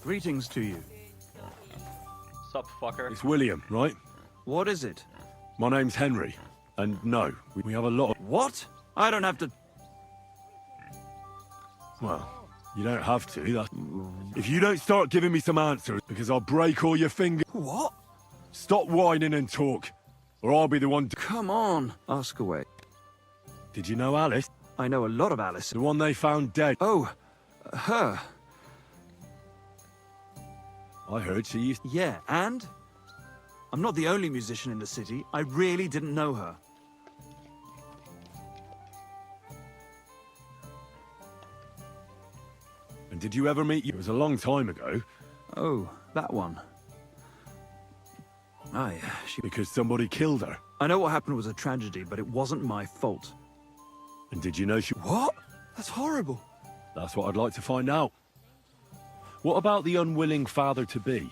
O: Greetings to you.
A: Sup, fucker?
G: It's William, right?
O: What is it?
G: My name's Henry. And no, we have a lot of...
O: What? I don't have to...
G: Well, you don't have to. That's... If you don't start giving me some answers, because I'll break all your fingers...
O: What?
G: Stop whining and talk, or I'll be the one to...
O: Come on. Ask away.
G: Did you know Alice?
O: I know a lot of Alice.
G: The one they found dead.
O: Oh, her.
G: I heard she used...
O: Yeah, and? I'm not the only musician in the city. I really didn't know her.
G: And did you ever meet you? It was a long time ago.
O: Oh, that one. Aye, she...
G: Because somebody killed her.
O: I know what happened was a tragedy, but it wasn't my fault.
G: And did you know she...
O: What? That's horrible.
G: That's what I'd like to find out. What about the unwilling father-to-be?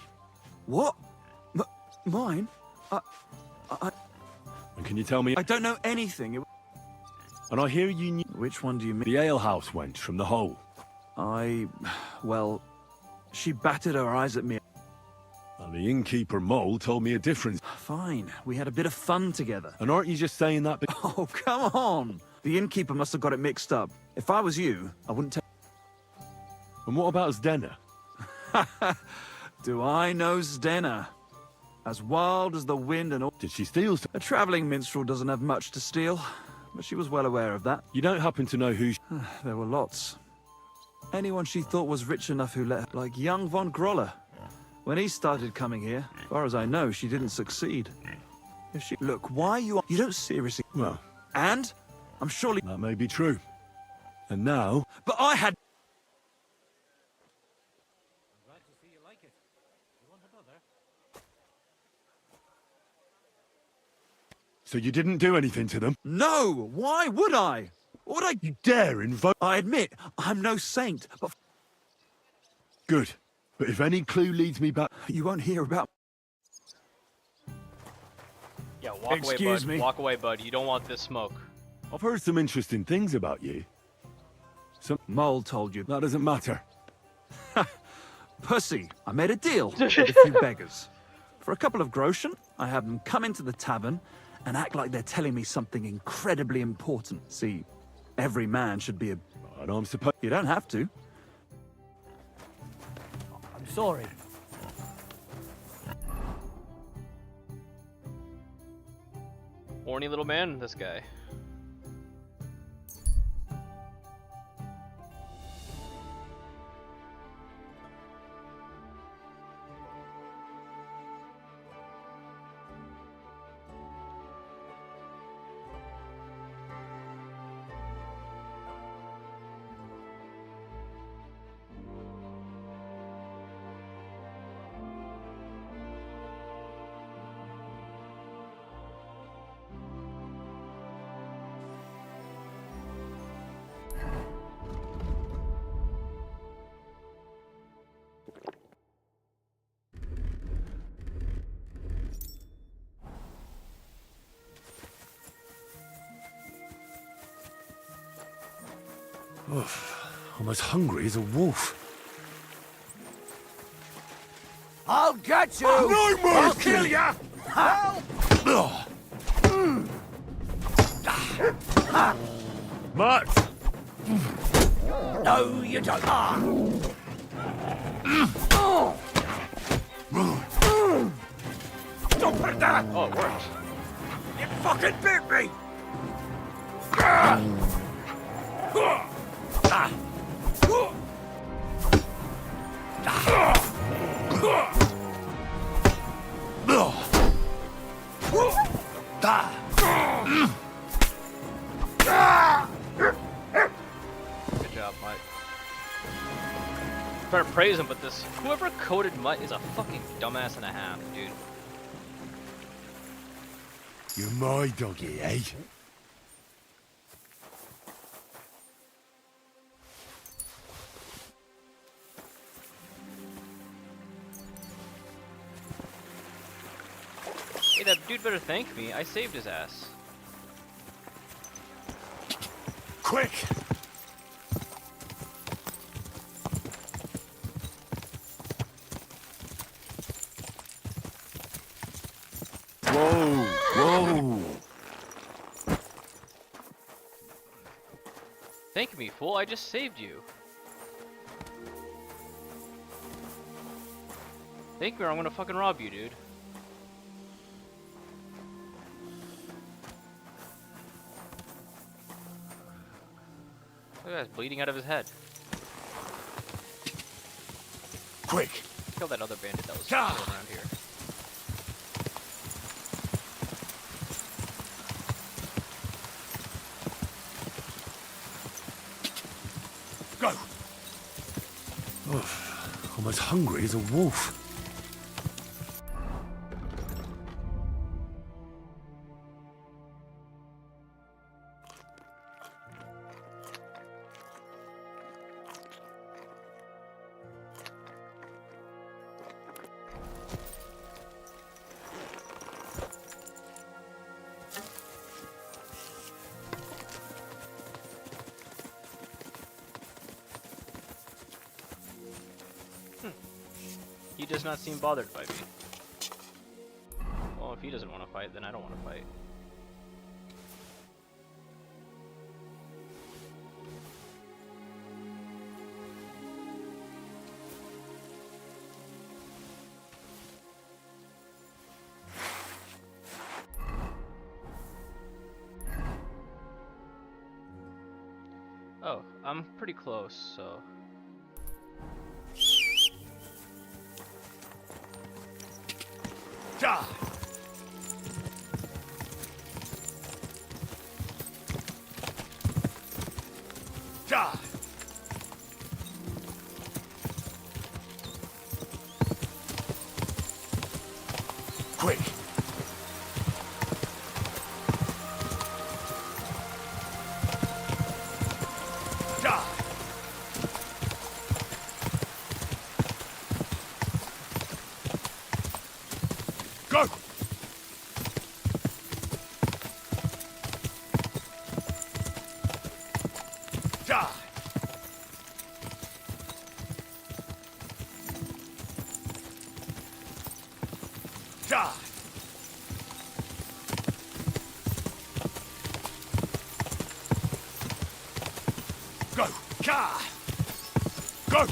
Q: What? Mine?
G: And can you tell me...
Q: I don't know anything.
G: And I hear you knew...
Q: Which one do you mean?
G: The alehouse wench from the hole.
Q: Well, she batted her eyes at me.
G: And the innkeeper Mole told me a difference.
Q: Fine, we had a bit of fun together.
G: And aren't you just saying that
Q: Oh, come on! The innkeeper must have got it mixed up. If I was you, I wouldn't take...
G: And what about Zdena?
Q: Do I know Zdena? As wild as the wind and all...
G: Did she steal
Q: A travelling minstrel doesn't have much to steal, but she was well aware of that.
G: You don't happen to know who...
Q: There were lots. Anyone she thought was rich enough who let her... Like young von Groller. When he started coming here, as far as I know, she didn't succeed. If she... Look, why you don't seriously...
G: Well...
Q: And? I'm surely...
G: That may be true. And now...
Q: But I had...
C: I'm glad to see you like it. You want another?
G: So you didn't do anything to them?
Q: No! Why would I? What would I...
G: You dare invoke...
Q: I admit, I'm no saint, but...
G: Good. But if any clue leads me back...
Q: You won't hear about...
A: Yeah, walk
Q: Excuse
A: away, bud.
Q: me.
A: Walk away, bud. You don't want this smoke.
G: I've heard some interesting things about you. Some...
Q: Mole told you.
G: That doesn't matter.
Q: Pussy, I made a deal with a few beggars. For a couple of groschen, I have them come into the tavern and act like they're telling me something incredibly important. See, every man should be a...
G: And I'm supposed...
Q: You don't have to.
C: I'm sorry.
A: Horny little man, this guy.
G: I'm as hungry as a wolf.
N: I'll get you!
G: No mercy!
N: I'll kill ya! Help!
G: Matt!
N: No, you don't. Stop it there!
A: Oh, it worked.
N: You fucking bit me!
A: Good job, Mike. I'm trying to praise him, but this whoever coded Mike is a fucking dumbass and a half, dude.
G: You're my doggy, eh?
A: Hey, that dude better thank me. I saved his ass.
G: Quick! Whoa! Whoa!
A: Thank me, fool. I just saved you. Thank me or I'm gonna fucking rob you, dude. Look at that, he's bleeding out of his head.
G: Quick!
A: Kill that other bandit that was going around here.
G: Go! I'm as hungry as a wolf.
A: He does not seem bothered by me. Well, if he doesn't want to fight, then I don't want to fight. Oh, I'm pretty close, so...
N: Die! Die! Quick! Die! Go! Die! Die! Go! Car! Go!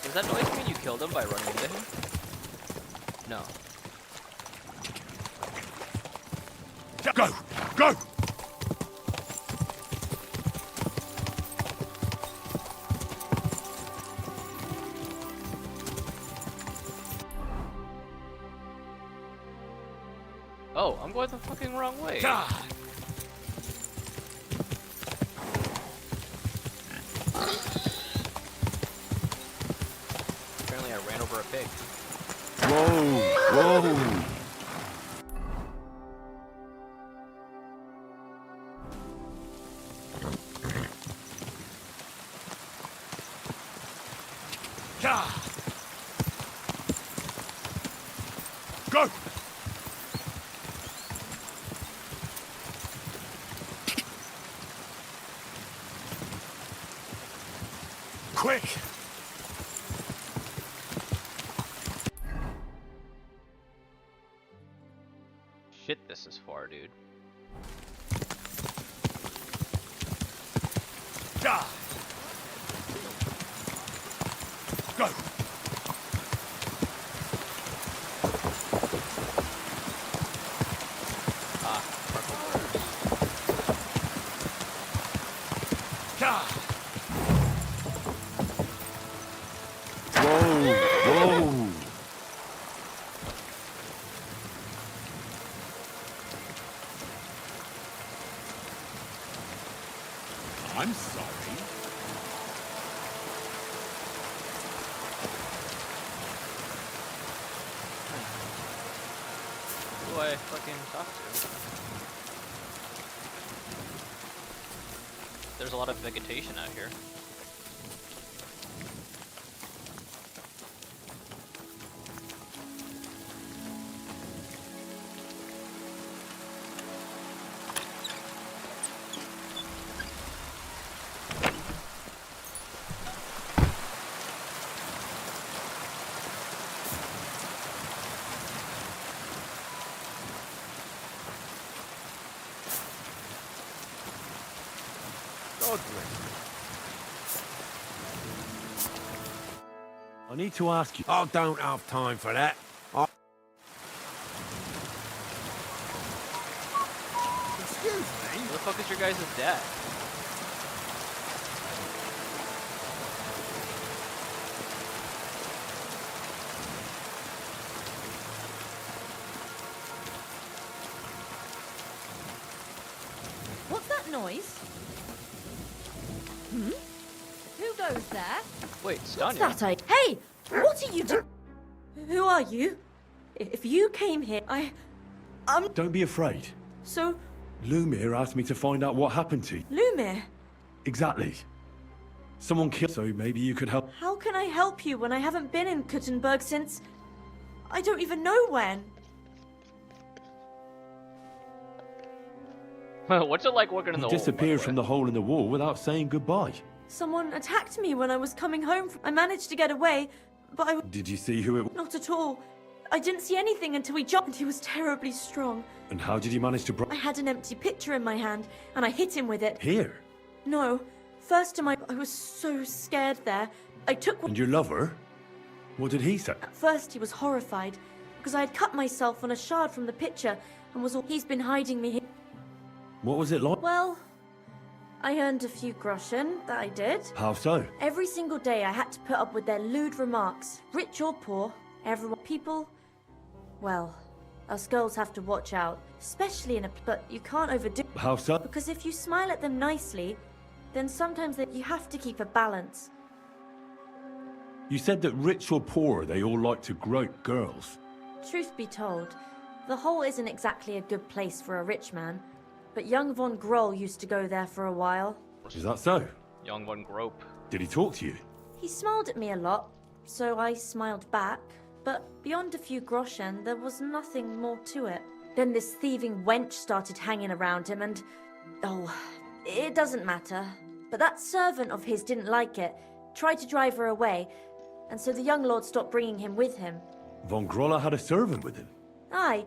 A: Does that noise mean you killed him by running into him? No.
N: Go! Go!
A: Oh, I'm going the fucking wrong way.
N: God!
A: Apparently I ran over a pig.
G: Whoa! Whoa!
N: God! Go! Quick!
A: Shit, this is far, dude.
N: Die! Go!
A: Ah, purple birds.
N: Die!
G: Whoa! Whoa! I'm sorry.
A: Who do I fucking talk to? There's a lot of vegetation out here.
G: I need to ask you.
N: I don't have time for that. Excuse me?
A: Who the fuck is your guys' dad?
P: What's that noise? Hmm? Who goes there?
A: Wait,
P: What's
A: Stanya.
P: that? Hey! What are you doing?
R: Who are you? If you came here, I'm...
G: Don't be afraid.
R: So,
G: Lumir asked me to find out what happened to you.
R: Lumir,
G: Exactly. Someone killed, so maybe you could help.
R: how can I help you when I haven't been in Kuttenberg since... I don't even know when.
A: What's it like working in
G: You
A: the hole, by the
G: disappeared
A: way?
G: from the hole in the wall without saying goodbye.
R: Someone attacked me when I was coming home. I managed to get away, but I...
G: Did you see who it was?
R: Not at all. I didn't see anything until he jumped. He was terribly strong.
G: And how did you manage to
R: I had an empty pitcher in my hand, and I hit him with it.
G: Here?
R: No. First time I was so scared there. I took one...
G: And your lover? What did he say?
R: At first he was horrified, because I had cut myself on a shard from the pitcher, and was all... He's been hiding me here.
G: What was it like?
R: Well, I earned a few groschen, that I did.
G: How so?
R: Every single day I had to put up with their lewd remarks. Rich or poor, everyone... People... Well, us girls have to watch out, especially in a... But you can't overdo...
G: How so?
R: Because if you smile at them nicely, then sometimes you have to keep a balance.
G: You said that rich or poor, they all like to grope girls.
R: Truth be told, the hole isn't exactly a good place for a rich man, but young von Groll used to go there for a while.
G: Is that so?
A: Young one grope.
G: Did he talk to you?
R: He smiled at me a lot, so I smiled back, but beyond a few groschen, there was nothing more to it. Then this thieving wench started hanging around him and... Oh, it doesn't matter. But that servant of his didn't like it, tried to drive her away, and so the young lord stopped bringing him with him.
G: Von Groller had a servant with him?
R: Aye,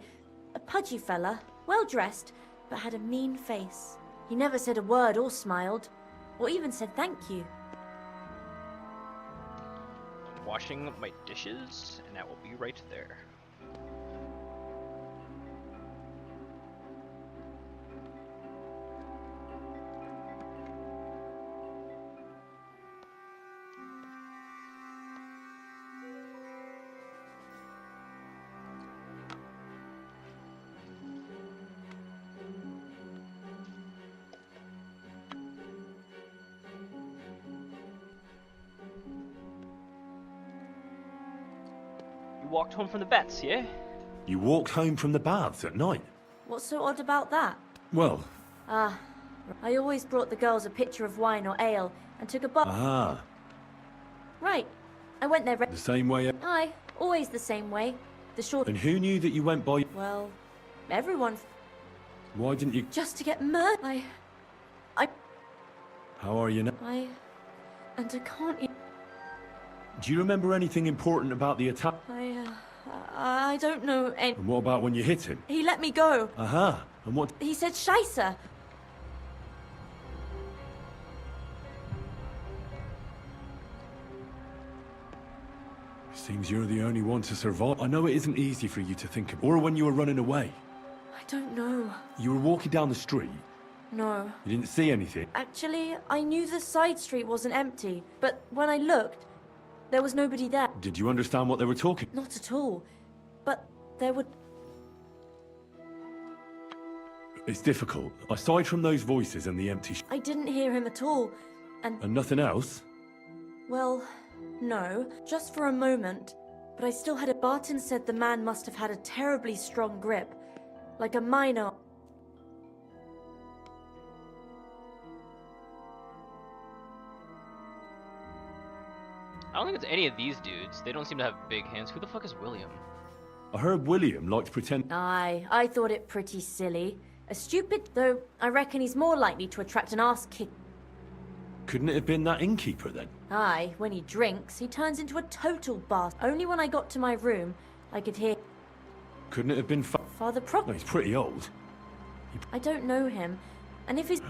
R: a pudgy fella, well-dressed, but had a mean face. He never said a word or smiled, or even said thank you.
A: I'm washing my dishes, and I will be right there. Walked home from the bets, yeah?
G: You walked home from the baths at night?
R: What's so odd about that?
G: Well...
R: I always brought the girls a pitcher of wine or ale, and took a bath.
G: Ah.
R: Right. I went there...
G: The same way...
R: Aye, always the same way. The short...
G: And who knew that you went by...
R: Well, everyone...
G: Why didn't you...
R: Just to get murdered.
G: How are you now?
R: And I can't...
G: Do you remember anything important about the attack?
R: I don't know any...
G: And what about when you hit him?
R: He let me go.
G: Aha. And what...
R: He said Scheisse.
G: Seems you're the only one to survive. I know it isn't easy for you to think of. Or when you were running away.
R: I don't know.
G: You were walking down the street.
R: No.
G: You didn't see anything.
R: Actually, I knew the side street wasn't empty, but when I looked, there was nobody there.
G: Did you understand what they were talking?
R: Not at all. But there would...
G: It's difficult. Aside from those voices and the empty
R: I didn't hear him at all, and...
G: And nothing else?
R: Well, no. Just for a moment. But I still had a... Barton said the man must have had a terribly strong grip. Like a miner.
A: I don't think it's any of these dudes. They don't seem to have big hands. Who the fuck is William?
G: I heard William liked to pretend...
R: Aye, I thought it pretty silly. A stupid, though I reckon he's more likely to attract an ass kick.
G: Couldn't it have been that innkeeper then?
R: Aye, when he drinks, he turns into a total bastard. Only when I got to my room, I could hear...
G: Couldn't it have been
R: Father Prop...
G: No, he's pretty old.
R: I don't know him. And if he's...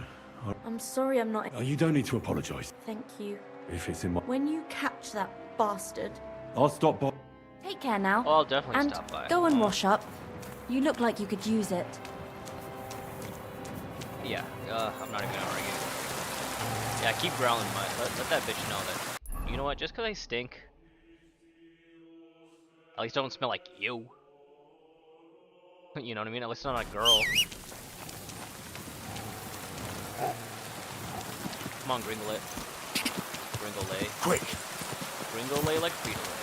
R: I'm sorry I'm not...
G: You don't need to apologise.
R: Thank you.
G: If it's in my...
R: When you catch that bastard...
G: I'll stop by...
R: Take care now.
A: Oh, I'll definitely
R: and
A: stop by.
R: Go and wash up. You look like you could use it.
A: Yeah, I'm not even gonna argue. Yeah, keep growling mud. Let that bitch know that. You know what? Just 'cause I stink, at least I don't smell like you. You know what I mean? At least I'm not a girl. Come on, Gringolet. Gringolay.
N: Quick!
A: Gringolay like Frito-Lay.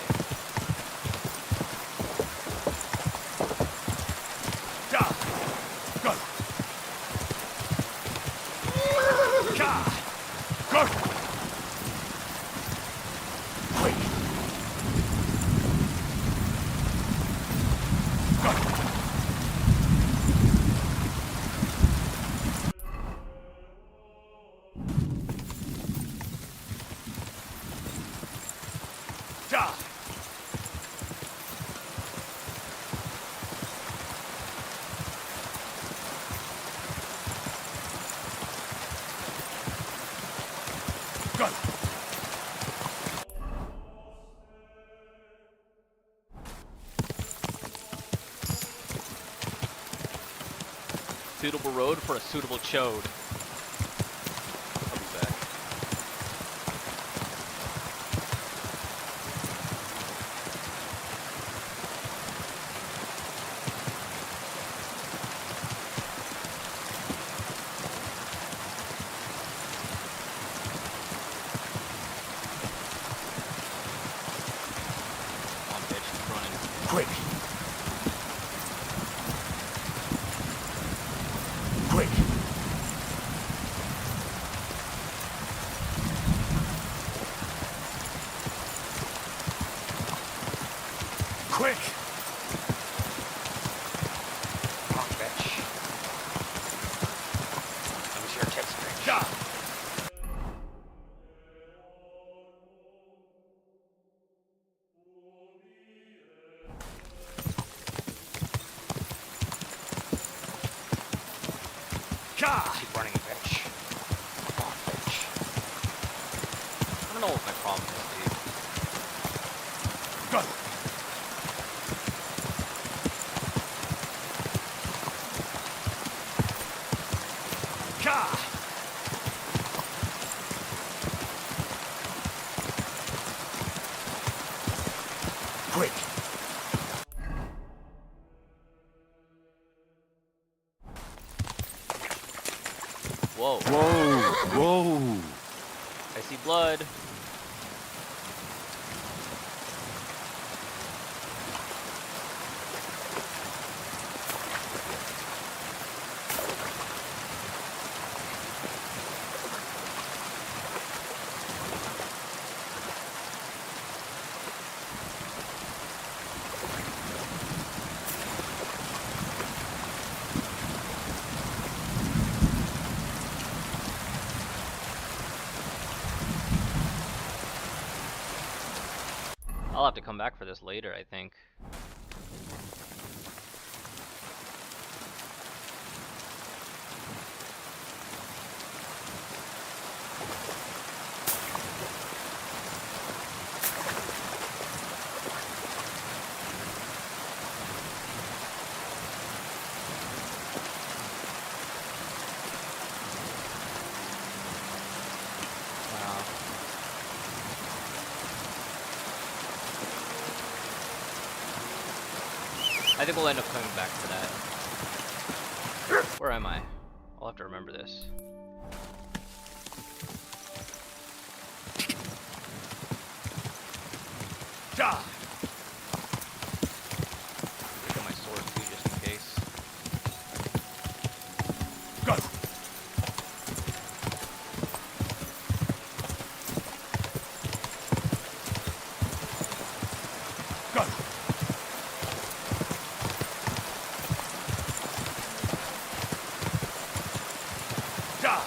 N: Gah! Go!
A: Suitable road for a suitable chode. I'll be back. Come on, bitch, keep running.
N: Quick! Quick! Quick!
A: Come on, bitch. Let me see your tits, bitch.
N: Gah! Gah!
A: Keep running, bitch. Come on, bitch. I don't know what my problem is, dude.
N: Go! Gah! Quick!
A: Whoa.
Q: Whoa, whoa.
A: I see blood. I'll have to come back for this later, I think. Wow. I think we'll end up coming back for that. Where am I? I'll have to remember this.
N: Gah!
A: Pick up my sword too, just in case.
N: Go! Go! Gah!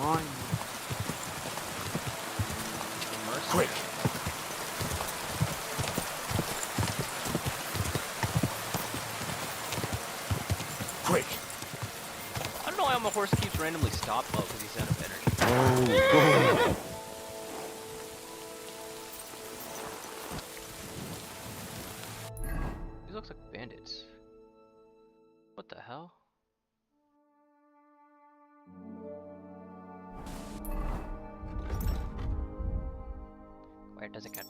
A: On.
N: Quick! Quick!
A: I don't know why my horse keeps randomly stopping. Oh, because he's out of energy.
Q: Oh,
A: These looks like bandits. What the hell? Where does it get?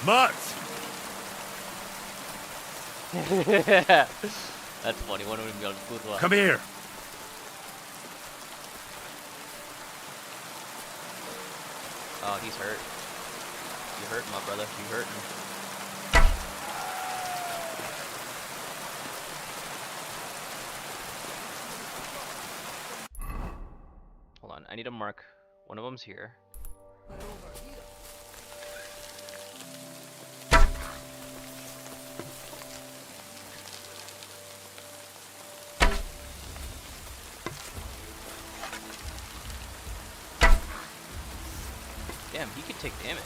G: Mutts!
A: That's funny. One of them goes good luck.
G: Come here.
A: Oh, he's hurt. You hurting, my brother. You hurting. Hold on. I need to mark. One of them's here. Damn, he could take damage.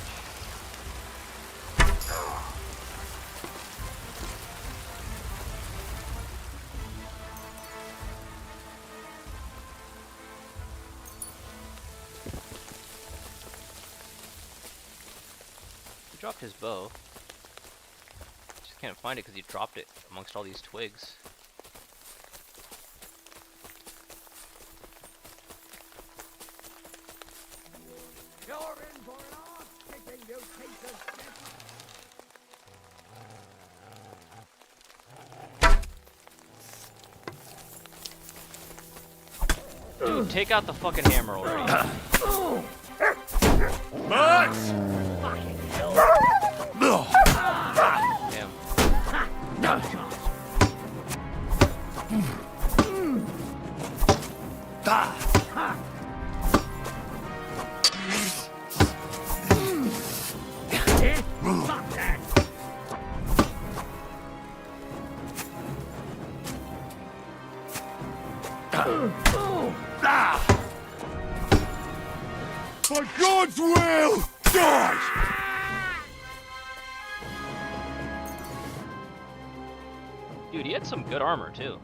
A: He dropped his bow. Just can't find it because he dropped it amongst all these twigs. Dude, take out the fucking hammer already.
G: Mutts!
A: Damn.
G: By God's will, die!
A: Dude, he had some good armor too.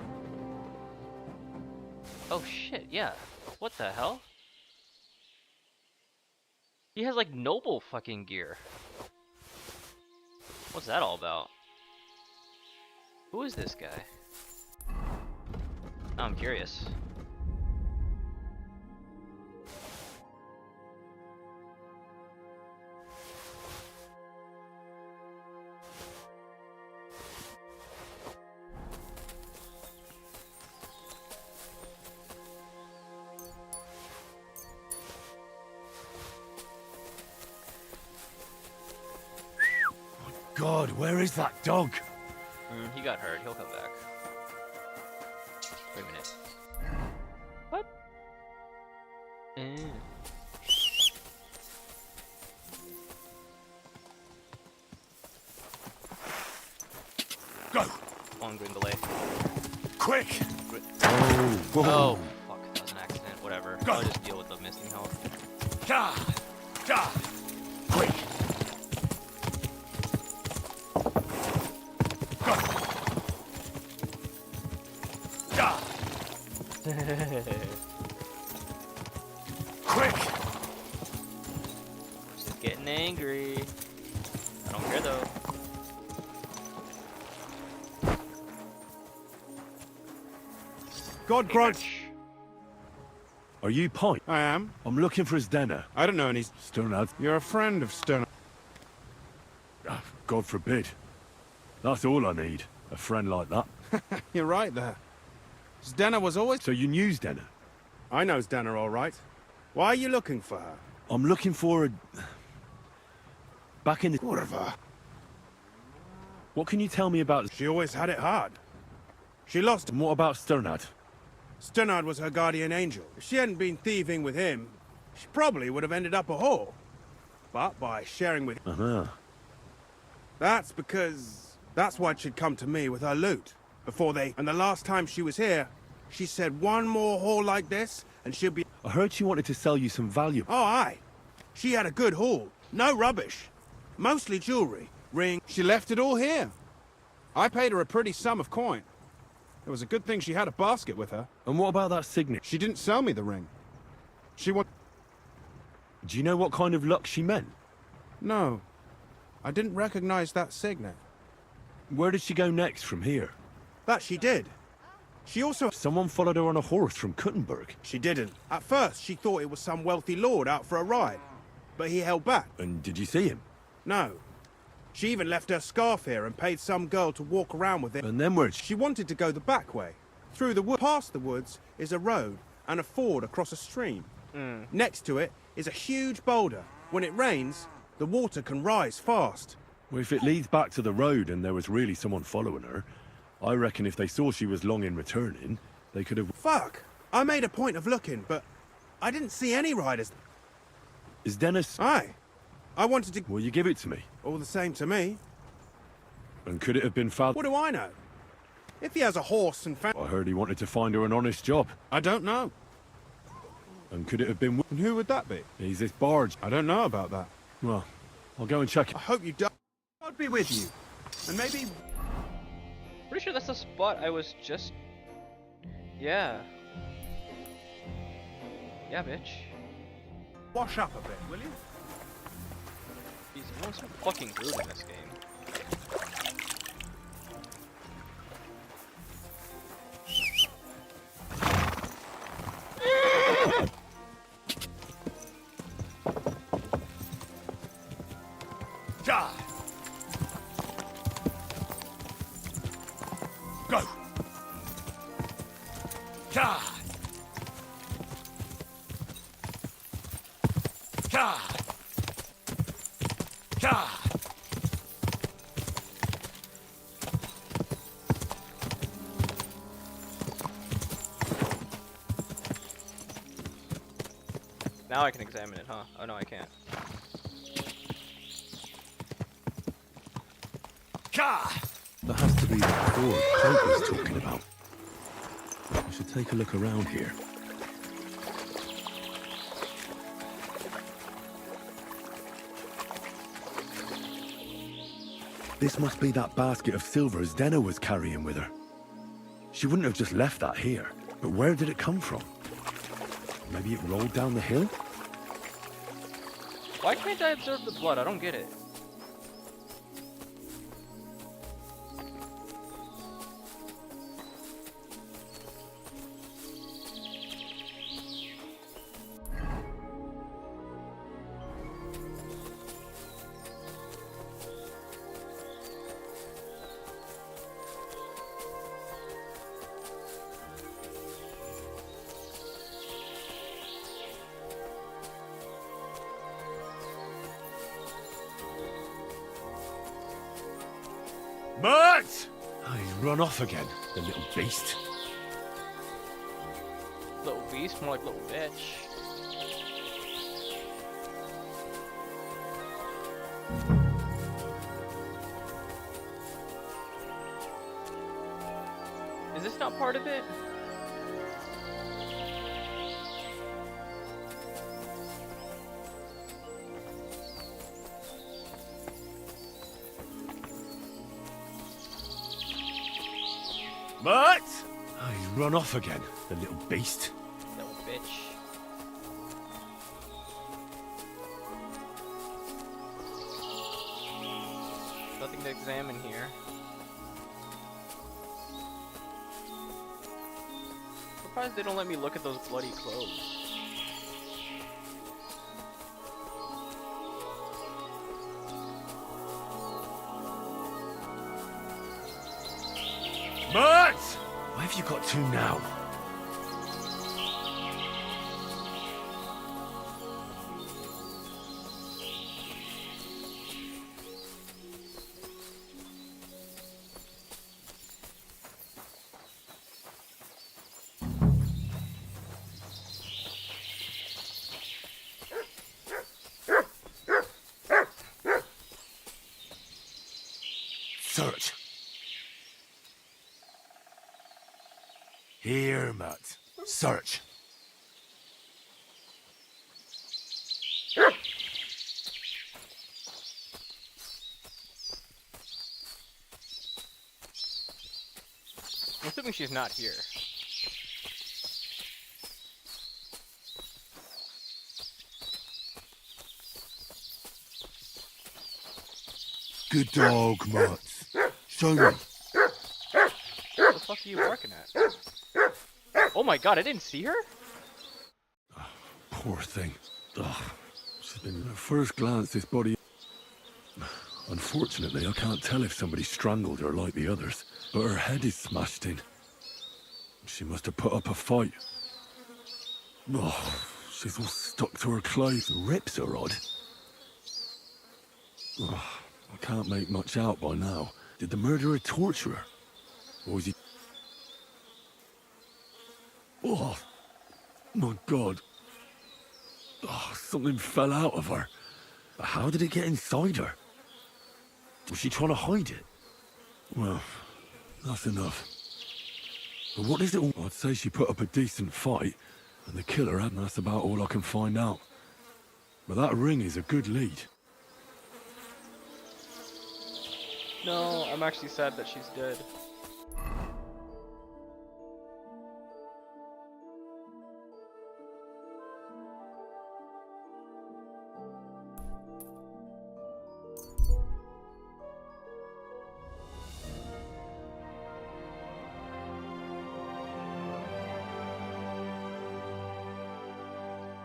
A: Oh shit, yeah. What the hell? He has like noble fucking gear. What's that all about? Who is this guy? Now I'm curious.
G: God, where is that dog?
A: He got hurt. He'll come back. Wait a minute. What?
G: Go!
A: On Grindelay.
G: Quick!
A: Oh, fuck. That was an accident. Whatever. I'll just deal with the missing health.
G: Ga! Ga! Quick! Quick!
A: Just getting angry. I don't care though.
S: God grant.
G: Are you Pint?
S: I am.
G: I'm looking for his dinner.
S: I don't know any.
G: Sternad.
S: You're a friend of Stern.
G: God forbid. That's all I need. A friend like that.
S: You're right there. Zdenna was always...
G: So you knew Zdenna?
S: I know Zdenna all right. Why are you looking for her?
G: I'm looking for her... Back in the...
S: Whatever.
G: What can you tell me about...
S: She always had it hard. She lost...
G: And what about Sternad?
S: Sternad was her guardian angel. If she hadn't been thieving with him, she probably would have ended up a whore. But by sharing with...
G: Uh-huh.
S: That's because... That's why she'd come to me with her loot. Before they... And the last time she was here, she said one more haul like this, and she'll be...
G: I heard she wanted to sell you some valuable...
S: Oh, aye. She had a good haul. No rubbish. Mostly jewelry, ring... She left it all here. I paid her a pretty sum of coin. It was a good thing she had a basket with her.
G: And what about that signet?
S: She didn't sell me the ring. She want...
G: Do you know what kind of luck she meant?
S: No. I didn't recognize that signet.
G: Where did she go next from here?
S: That she did. She also...
G: Someone followed her on a horse from Kuttenberg.
S: She didn't. At first, she thought it was some wealthy lord out for a ride. But he held back.
G: And did you see him?
S: No. She even left her scarf here and paid some girl to walk around with it.
G: And then where'd
S: She wanted to go the back way. Through the wood. Past the woods is a road and a ford across a stream. Next to it is a huge boulder. When it rains, the water can rise fast.
G: Well, if it leads back to the road and there was really someone following her, I reckon if they saw she was long in returning, they could have...
S: Fuck! I made a point of looking, but I didn't see any riders.
G: Is Dennis...
S: Aye. I wanted to...
G: Will you give it to me?
S: All the same to me.
G: And could it have been Father...
S: What do I know? If he has a horse and
G: I heard he wanted to find her an honest job.
S: I don't know.
G: And could it have been...
S: And who would that be?
G: He's this barge.
S: I don't know about that.
G: Well, I'll go and check it.
S: I hope you don't... I'd be with you. And maybe...
A: Pretty sure that's the spot I was just... Yeah. Yeah, bitch.
S: Wash up a bit, will you?
A: Jeez, everyone's so fucking rude in this game.
N: Go! God! God! God!
A: Now I can examine it, huh? Oh no, I can't.
N: God!
G: That has to be the core Clank was talking about. I should take a look around here. This must be that basket of silver Zdena was carrying with her. She wouldn't have just left that here. But where did it come from? Maybe it rolled down the hill?
A: Why can't I observe the blood? I don't get it.
G: Bert! Oh, he's run off again, the little beast.
A: Little beast, more like little bitch. Is this not part of it?
G: Bert! Oh, he's run off again, the little beast.
A: Little bitch. Nothing to examine here. Surprised they don't let me look at those bloody clothes.
G: Bert! Where have you got to now? Search. Here, Matt. Search.
A: I'm assuming she's not here.
G: Good dog, Matt. Show me.
A: What the fuck are you barking at? Oh my god, I didn't see her?
G: Poor thing. Ugh. She's been at first glance, this body... Unfortunately, I can't tell if somebody strangled her like the others, but her head is smashed in. She must have put up a fight. Oh, she's all stuck to her clothes. The rips are odd. Oh, I can't make much out by now. Did the murderer torture her? Or was he... Oh, my God. Oh, something fell out of her. But how did it get inside her? Was she trying to hide it? Well, that's enough. But what is it all? I'd say she put up a decent fight, and the killer, and that's about all I can find out. But that ring is a good lead.
A: No, I'm actually sad that she's dead.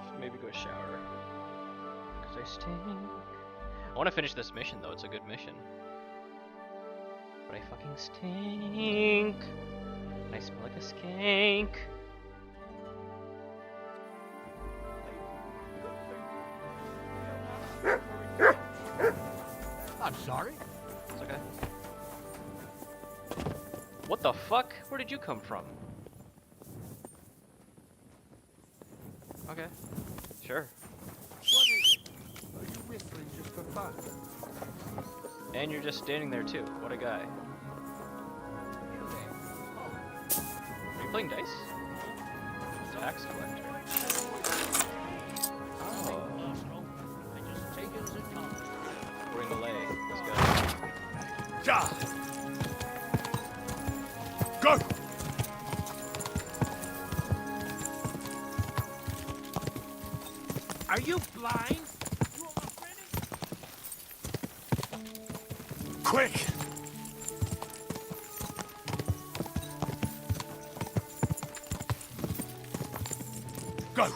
A: Should maybe go shower. 'Cause I stink. I want to finish this mission though, it's a good mission. But I fucking stink. And I smell like a skank.
N: I'm sorry.
A: It's okay. What the fuck? Where did you come from? Okay. Sure.
N: What is it? Are you whistling just for fun?
A: And you're just standing there too. What a guy. Are you playing dice? Tax collector. Oh. Bring a lay. Let's go.
N: Ja! Go! Are you blind? Quick! Go!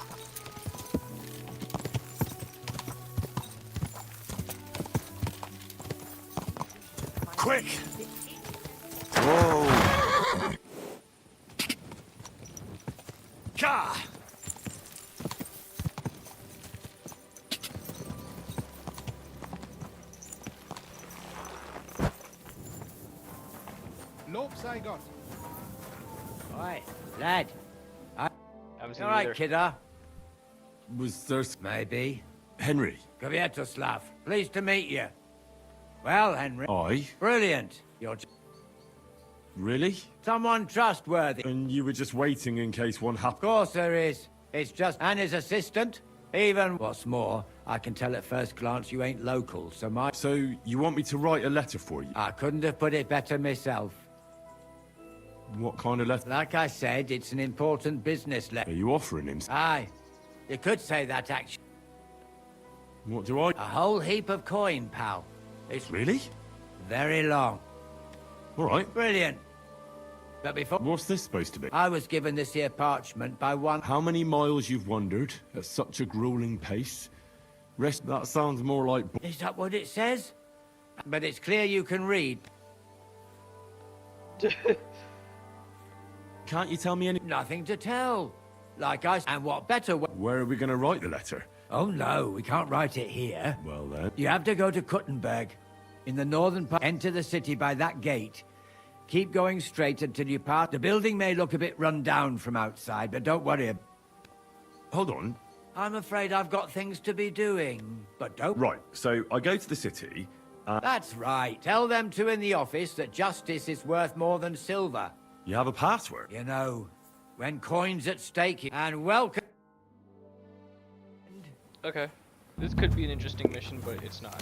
N: Quick! Whoa! Ka!
S: Lopes I got.
H: Oi, lad.
A: Haven't seen
H: All right,
A: either.
H: kidder.
G: Was there...
H: Maybe.
G: Henry?
H: Kviatoslav. Pleased to meet you. Well, Henry.
G: I?
H: Brilliant. You're
G: Really?
H: someone trustworthy.
G: And you were just waiting in case one
H: Of
G: happened?
H: course there is. It's just... And his assistant. Even... What's more, I can tell at first glance you ain't local, so my...
G: So, you want me to write a letter for you?
H: I couldn't have put it better myself.
G: What kind of letter?
H: Like I said, it's an important business letter.
G: Are you offering him?
H: Aye. You could say that, actually.
G: What do I...
H: A whole heap of coin, pal. It's
G: Really?
H: very long.
G: All right.
H: Brilliant. But before...
G: What's this supposed to be?
H: I was given this here parchment by one...
G: How many miles you've wandered at such a grueling pace? Rest... That sounds more like...
H: Is that what it says? But it's clear you can read.
G: Can't you tell me any...
H: Nothing to tell. Like I... And what better way...
G: Where are we going to write the letter?
H: Oh, no, we can't write it here.
G: Well, then...
H: You have to go to Kuttenberg. In the northern part... Enter the city by that gate. Keep going straight until you pass... The building may look a bit run down from outside, but don't worry.
G: Hold on.
H: I'm afraid I've got things to be doing. But don't...
G: Right, so I go to the city...
H: That's right. Tell them two in the office that justice is worth more than silver.
G: You have a password?
H: You know, when coin's at stake... And welcome...
A: Okay. This could be an interesting mission, but it's not.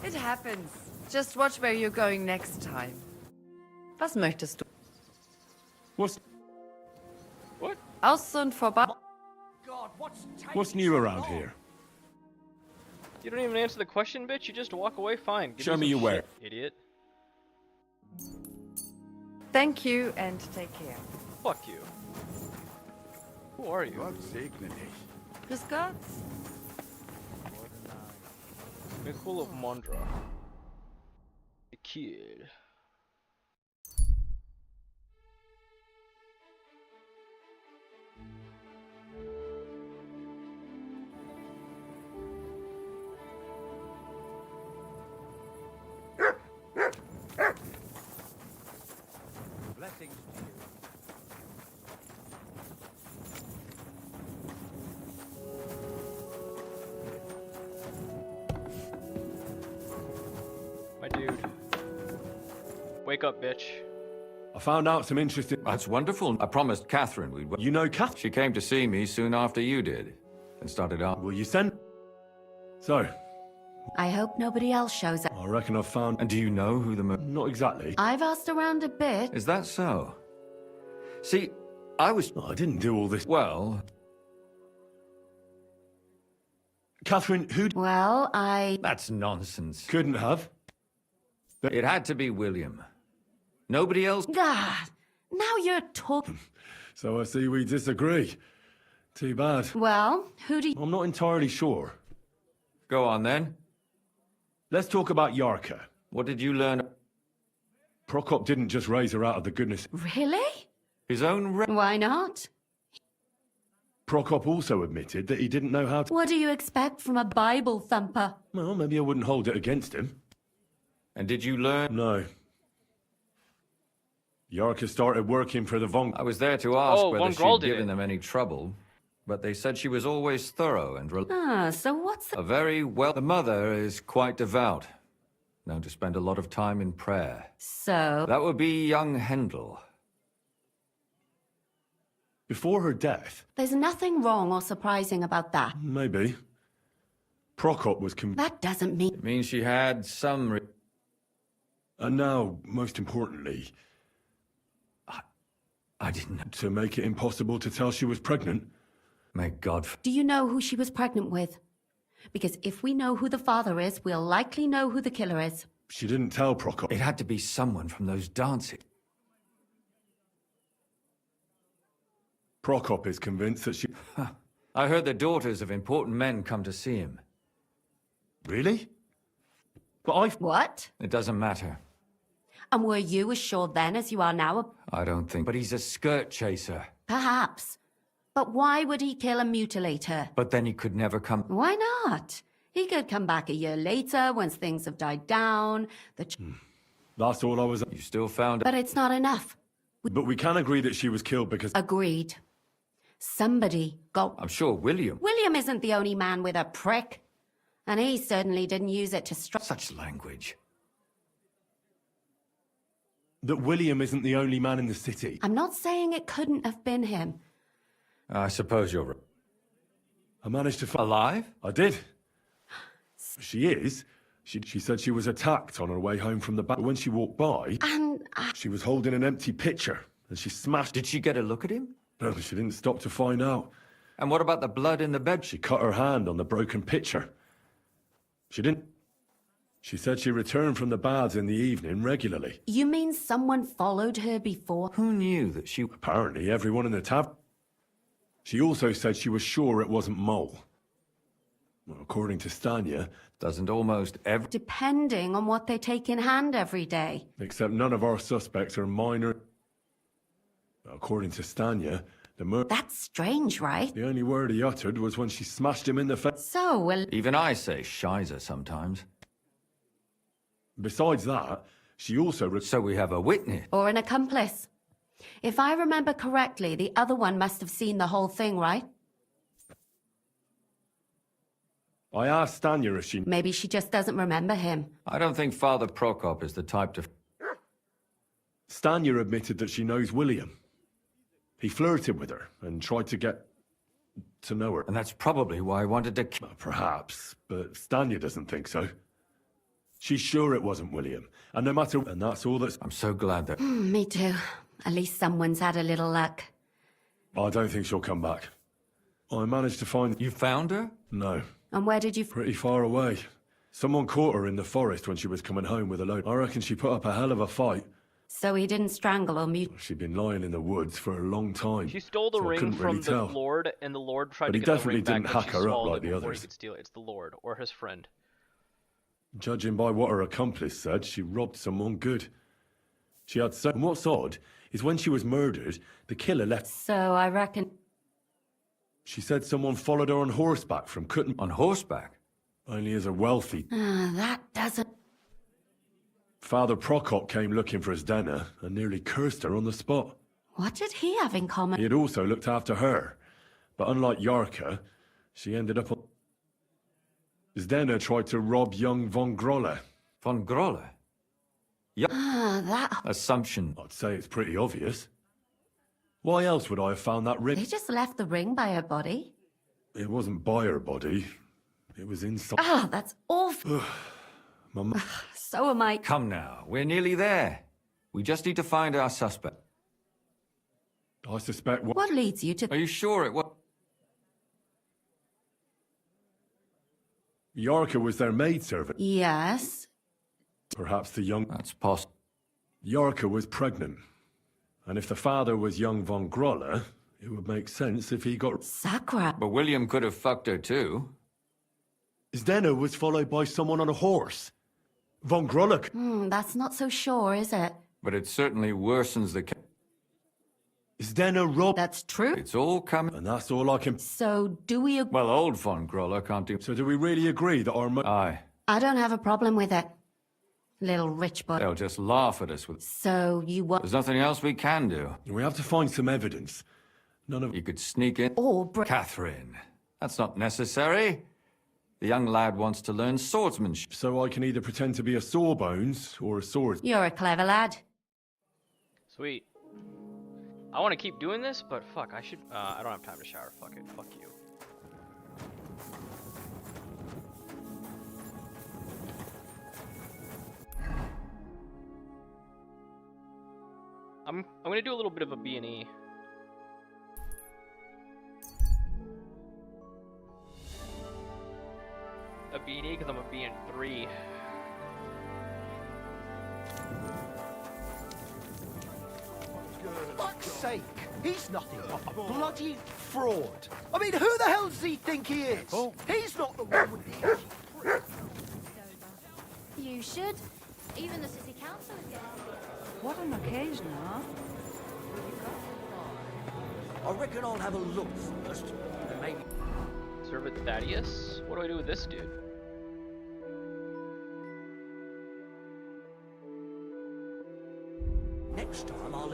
T: It happens. Just watch where you're going next time. Was möchtest du?
G: What's
T: Aus und vorbei.
G: What's new around here?
A: You don't even answer the question, bitch. You just walk away. Fine. Give
G: Show me
A: some
G: your
A: shit,
G: where.
A: idiot.
T: Thank you and take care.
A: Fuck you. Who are you?
T: Grüß Gott.
A: Michael of Mondra. The kid.
H: Blessings to you.
A: My dude. Wake up, bitch.
G: I found out some interesting...
K: That's wonderful. I promised Catherine we'd...
G: You know Catherine?
K: She came to see me soon after you did, and started out...
G: Will you send... So,
B: I hope nobody else shows up.
G: I reckon I've found...
K: And do you know who the...
G: Not exactly.
B: I've asked around a bit.
K: Is that so? See, I was...
G: I didn't do all this.
K: Well...
G: Catherine, who...
B: Well,
K: That's nonsense.
G: Couldn't have.
K: It had to be William. Nobody else...
B: Ah, now you're talking.
G: So I see we disagree. Too bad.
B: Well, who do you...
G: I'm not entirely sure.
K: Go on, then.
G: Let's talk about Yarka.
K: What did you learn?
G: Prokop didn't just raise her out of the goodness...
B: Really?
K: His own...
B: Why not?
G: Prokop also admitted that he didn't know how to...
B: What do you expect from a Bible thumper?
G: Well, maybe I wouldn't hold it against him.
K: And did you learn?
G: No. Yarka started working for the Von...
K: I was there to ask whether
A: Von Grol
K: she'd
A: did
K: given
A: it.
K: them any trouble, but they said she was always thorough and...
B: So what's the...
K: A very well... The mother is quite devout, known to spend a lot of time in prayer.
B: So...
K: That would be young Hendel.
G: Before her death...
B: There's nothing wrong or surprising about that.
G: Maybe. Prokop was
B: That doesn't mean...
K: It means she had some...
G: And now, most importantly...
K: I didn't know.
G: To make it impossible to tell she was pregnant.
K: May God...
B: Do you know who she was pregnant with? Because if we know who the father is, we'll likely know who the killer is.
G: She didn't tell Prokop.
K: It had to be someone from those dances.
G: Prokop is convinced that she...
K: I heard the daughters of important men come to see him.
G: Really? But I...
B: What?
K: It doesn't matter.
B: And were you as sure then as you are now?
K: I don't think... But he's a skirt chaser.
B: Perhaps. But why would he kill and mutilate her?
K: But then he could never come...
B: Why not? He could come back a year later once things have died down.
G: That's all I was...
K: You still found...
B: But it's not enough.
G: But we can agree that she was killed because...
B: Agreed. Somebody got...
K: I'm sure William...
B: William isn't the only man with a prick. And he certainly didn't use it to strike...
K: Such language.
G: That William isn't the only man in the city.
B: I'm not saying it couldn't have been him.
K: I suppose you're...
G: I managed to...
K: Alive?
G: I did. She is. She said she was attacked on her way home from the back. But when she walked by...
B: And...
G: She was holding an empty pitcher. And she smashed...
K: Did she get a look at him?
G: No, she didn't stop to find out.
K: And what about the blood in the bed?
G: She cut her hand on the broken pitcher. She didn't... She said she returned from the baths in the evening regularly.
B: You mean someone followed her before?
K: Who knew that she...
G: Apparently everyone in the tavern. She also said she was sure it wasn't Mole. Well, according to Stanya...
K: Doesn't almost ever...
B: Depending on what they take in hand every day.
G: Except none of our suspects are minor... According to Stanya, the murder...
B: That's strange, right?
G: The only word he uttered was when she smashed him in the face.
B: So, well...
K: Even I say shizer sometimes.
G: Besides that, she also...
K: So we have a witness.
B: Or an accomplice. If I remember correctly, the other one must have seen the whole thing, right?
G: I asked Stanya if she...
B: Maybe she just doesn't remember him.
K: I don't think Father Prokop is the type to...
G: Stanya admitted that she knows William. He flirted with her and tried to get to know her.
K: And that's probably why I wanted to...
G: Perhaps, but Stanya doesn't think so. She's sure it wasn't William. And no matter... And that's all that's...
K: I'm so glad that...
B: Me too. At least someone's had a little luck.
G: I don't think she'll come back. I managed to find...
K: You found her?
G: No.
B: And where did you...
G: Pretty far away. Someone caught her in the forest when she was coming home with a load. I reckon she put up a hell of a fight.
B: So he didn't strangle or mutilate.
G: She'd been lying in the woods for a long time.
A: She stole the
G: so I
A: ring
G: couldn't
A: from
G: really
A: the
G: tell.
A: Lord, and the Lord tried
G: But
A: to
G: he
A: get the
G: definitely
A: ring back,
G: didn't
A: but
G: hack
A: she
G: her up
A: swallowed
G: like
A: it
G: the
A: before he
G: others.
A: could steal it. It's the Lord, or his friend.
G: Judging by what her accomplice said, she robbed someone good. She had so... And what's odd is when she was murdered, the killer left...
B: So I reckon...
G: She said someone followed her on horseback from Cutton...
K: On horseback?
G: Only as a wealthy...
B: that doesn't...
G: Father Prokop came looking for Zdena and nearly cursed her on the spot.
B: What did he have in common?
G: He had also looked after her. But unlike Yarka, she ended up on... Zdena tried to rob young von Grolle.
K: Von Grolle?
B: That...
G: Assumption. I'd say it's pretty obvious. Why else would I have found that ring?
B: They just left the ring by her body?
G: It wasn't by her body. It was inside...
B: Ah, that's awful.
G: Mum...
B: So am I...
K: Come now, we're nearly there. We just need to find our suspect.
G: I suspect...
B: What leads you to...
K: Are you sure it was...
G: Yarka was their maidservant.
B: Yes.
G: Perhaps the young...
K: That's possible.
G: Yarka was pregnant. And if the father was young von Grolle, it would make sense if he got...
B: Sakura.
K: But William could have fucked her too.
G: Zdena was followed by someone on a horse. Von Grolle...
B: that's not so sure, is it?
K: But it certainly worsens the...
G: Zdena robbed...
B: That's true.
K: It's all coming...
G: And that's all I can...
B: So, do we...
K: Well, old von Grolle can't do...
G: So do we really agree that our...
K: Aye.
B: I don't have a problem with it. Little rich boy.
K: They'll just laugh at us with...
B: So, you want...
K: There's nothing else we can do.
G: We have to find some evidence. None of...
K: You could sneak in...
B: Or...
K: Catherine. That's not necessary. The young lad wants to learn swordsmanship.
G: So I can either pretend to be a sawbones or a sword...
B: You're a clever lad.
A: Sweet. I want to keep doing this, but fuck, I should... I don't have time to shower. Fuck it. Fuck you. I'm gonna do a little bit of a B&E. A B&E because I'm a B in 3.
N: For fuck's sake, he's nothing but a bloody fraud. I mean, who the hell does he think he is? He's not the one with the itchy prick.
P: You should. Even the city council is getting it.
T: What an occasion, huh?
E: I reckon I'll have a look first, and maybe...
A: Servant Thaddeus? What do I do with this dude?
E: Next time I'll...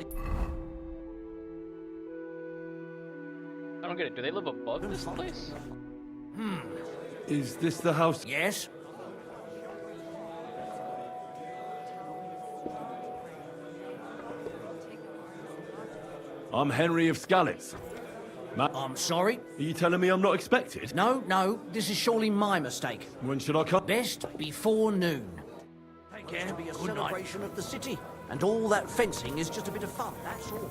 A: I don't get it. Do they live above this place?
G: Is this the house?
E: Yes.
G: I'm Henry of Skalitz.
E: I'm sorry?
G: Are you telling me I'm not expected?
E: No, no, this is surely my mistake.
G: When should I come?
E: Best before noon. Take care. To be a
N: Good night.
E: celebration of the city. And all that fencing is just a bit of fun, that's all.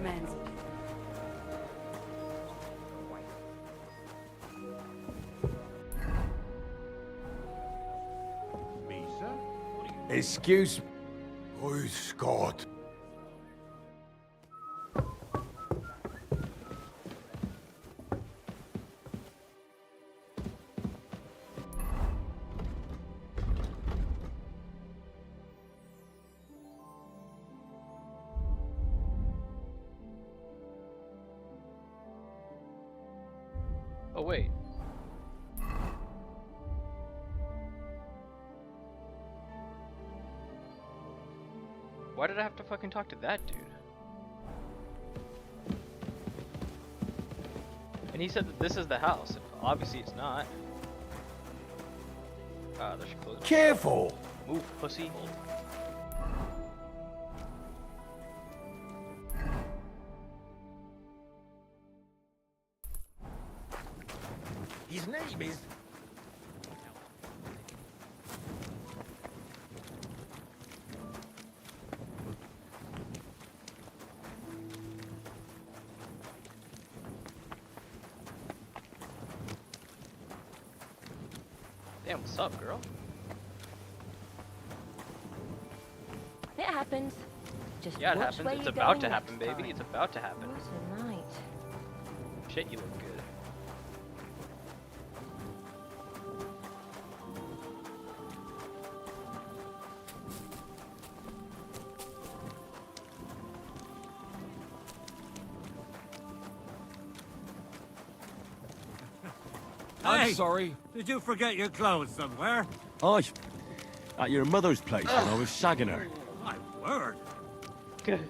T: Men's.
L: Me, sir?
O: Excuse me. Oh, Scott.
A: Oh, wait. Why did I have to fucking talk to that dude? And he said that this is the house. Obviously it's not. Ah, there's clothes.
O: Careful!
A: Move, pussy.
N: His name is...
A: Damn, Damn, what's up, girl?
R: It happens. Just
A: Yeah, it
R: watch
A: happens.
R: where
A: It's
R: you're
A: about to
R: going
A: happen,
R: next
A: baby.
R: time.
A: It's about to happen.
R: What a night.
A: Shit, you look good.
O: I'm sorry.
C: Did you forget your clothes somewhere?
G: Aye. At your mother's place when I was shagging her.
C: My word.
A: Good.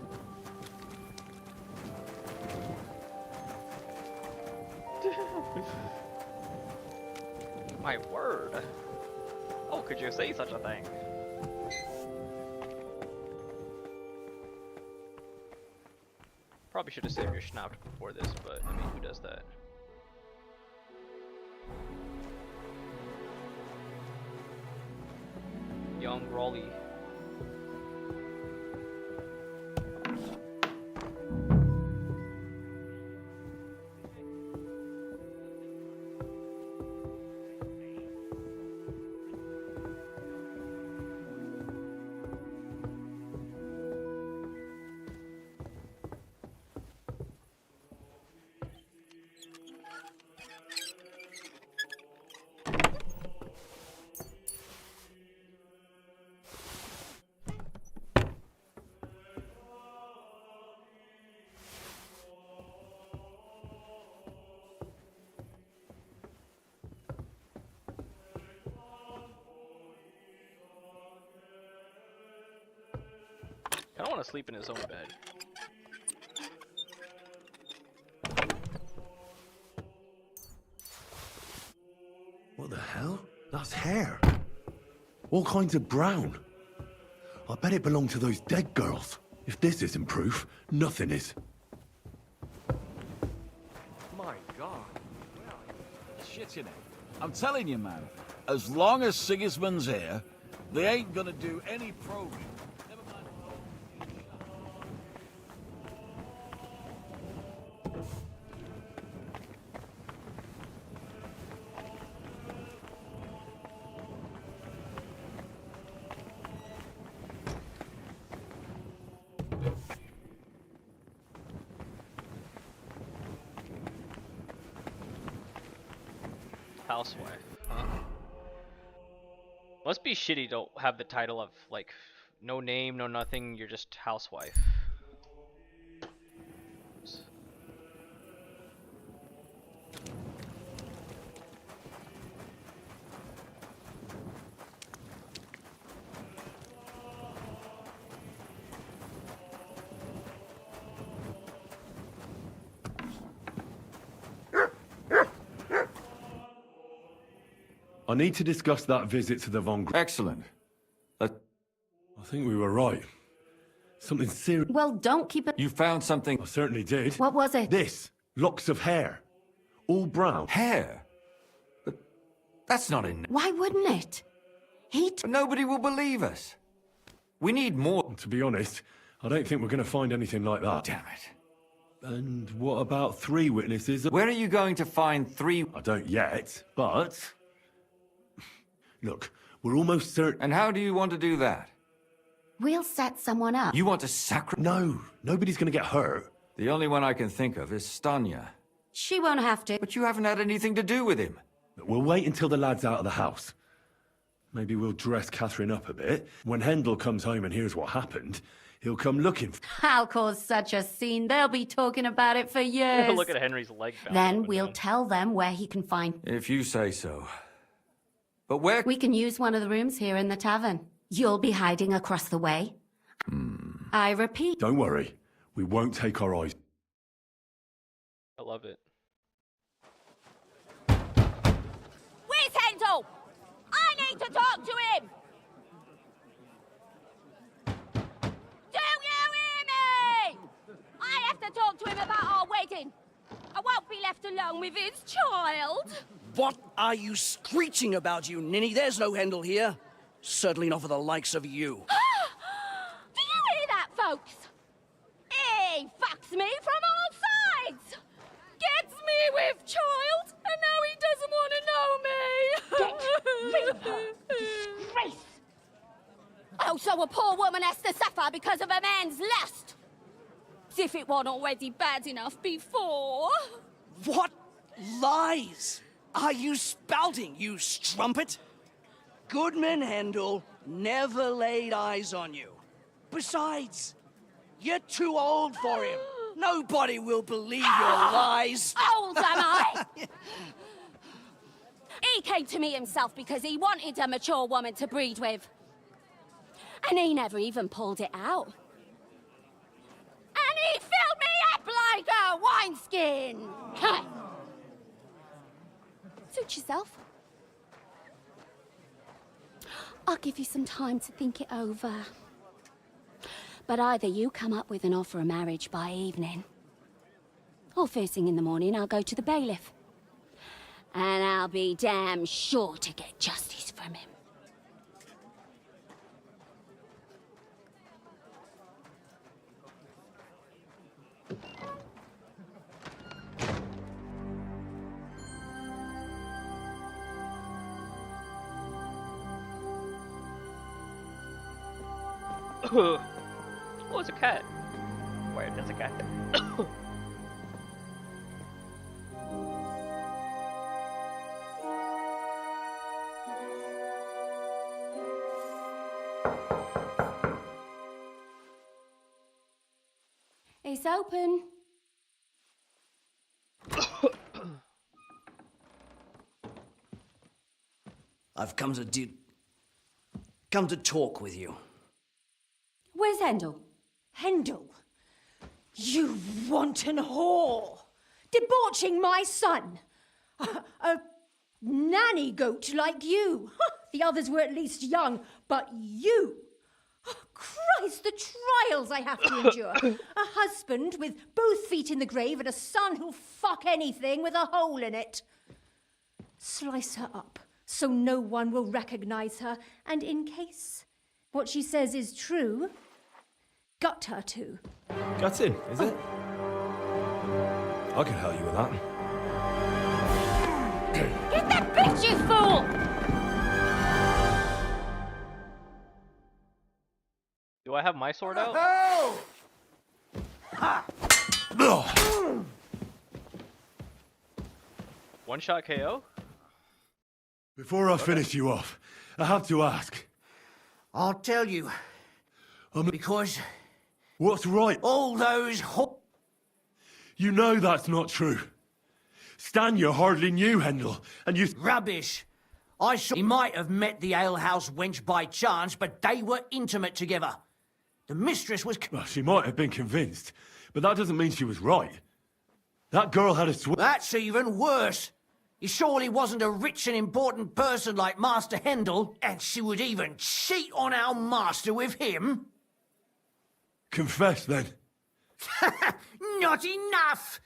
A: My word. Oh, could you say such a thing? Probably should have saved your schnapp before this, but I mean, who does that? Young Raleigh. I don't want to sleep in his own bed.
G: What the hell? That's hair. All kinds of brown. I bet it belonged to those dead girls. If this isn't proof, nothing is.
O: My God. Shit, you know. I'm telling you, man. As long as Sigismund's here, they ain't gonna do any probing.
A: Housewife, huh? Must be shitty to have the title of, like, no name, no nothing, you're just housewife.
G: I need to discuss that visit to the Von...
K: Excellent.
G: I think we were right. Something serious...
B: Well, don't keep it...
K: You found something...
G: I certainly did.
B: What was it?
G: This. Locks of hair. All brown.
K: Hair? But that's not in...
B: Why wouldn't it?
K: Nobody will believe us. We need more...
G: To be honest, I don't think we're going to find anything like that.
K: Damn it.
G: And what about 3 witnesses?
K: Where are you going to find 3...
G: I don't yet, but... Look, we're almost certain...
K: And how do you want to do that?
B: We'll set someone up.
K: You want to sacrifice...
G: No, nobody's going to get hurt.
K: The only one I can think of is Stanya.
B: She won't have to.
K: But you haven't had anything to do with him.
G: We'll wait until the lad's out of the house. Maybe we'll dress Catherine up a bit. When Hendel comes home and hears what happened, he'll come looking for...
B: I'll cause such a scene. They'll be talking about it for years.
A: Look at Henry's leg bounce
B: Then
A: up and
B: we'll
A: down.
B: tell them where he can find...
K: If you say so. But where...
B: We can use one of the rooms here in the tavern. You'll be hiding across the way. I repeat...
G: Don't worry. We won't take our eyes...
A: I love it.
U: Where's Hendel? I need to talk to him! Do you hear me? I have to talk to him about our wedding. I won't be left alone with his child.
V: What are you screeching about, you ninny? There's no Hendel here. Certainly not for the likes of you.
U: Do you hear that, folks? He fucks me from all sides. Gets me with child, and now he doesn't want to know me.
R: Get rid of
U: So a poor woman has to suffer because of a man's lust. As if it wasn't already bad enough before.
V: What lies are you spouting, you strumpet? Goodman Hendel never laid eyes on you. Besides, you're too old for him. Nobody will believe your lies.
U: Old am I? He came to me himself because he wanted a mature woman to breed with. And he never even pulled it out. And he filled me up like a wineskin. Suit yourself. I'll give you some time to think it over. But either you come up with an offer of marriage by evening, or first thing in the morning I'll go to the bailiff. And I'll be damn sure to get justice from him.
A: Oh, it's a cat. Where there's a cat.
U: It's open.
V: I've come to talk with you.
M: Where's Hendel? Hendel? You wanton whore! Debauching my son! A nanny goat like you! The others were at least young, but you! Christ, the trials I have to endure! A husband with both feet in the grave and a son who'll fuck anything with a hole in it. Slice her up so no one will recognize her, and in case what she says is true, gut her too.
G: Gutting, is it? I can help you with that.
U: Get that bitch, you fool!
A: Do I have my sword out? One shot KO?
G: Before I finish you off, I have to ask.
E: I'll tell you. Because...
G: What's right?
E: All those
G: You know that's not true. Stan, you hardly knew Hendel, and you...
E: Rubbish. I saw... He might have met the alehouse wench by chance, but they were intimate together. The mistress was...
G: Well, she might have been convinced, but that doesn't mean she was right. That girl had a
E: That's even worse. He surely wasn't a rich and important person like Master Hendel, and she would even cheat on our master with him.
G: Confess, then.
E: Not enough!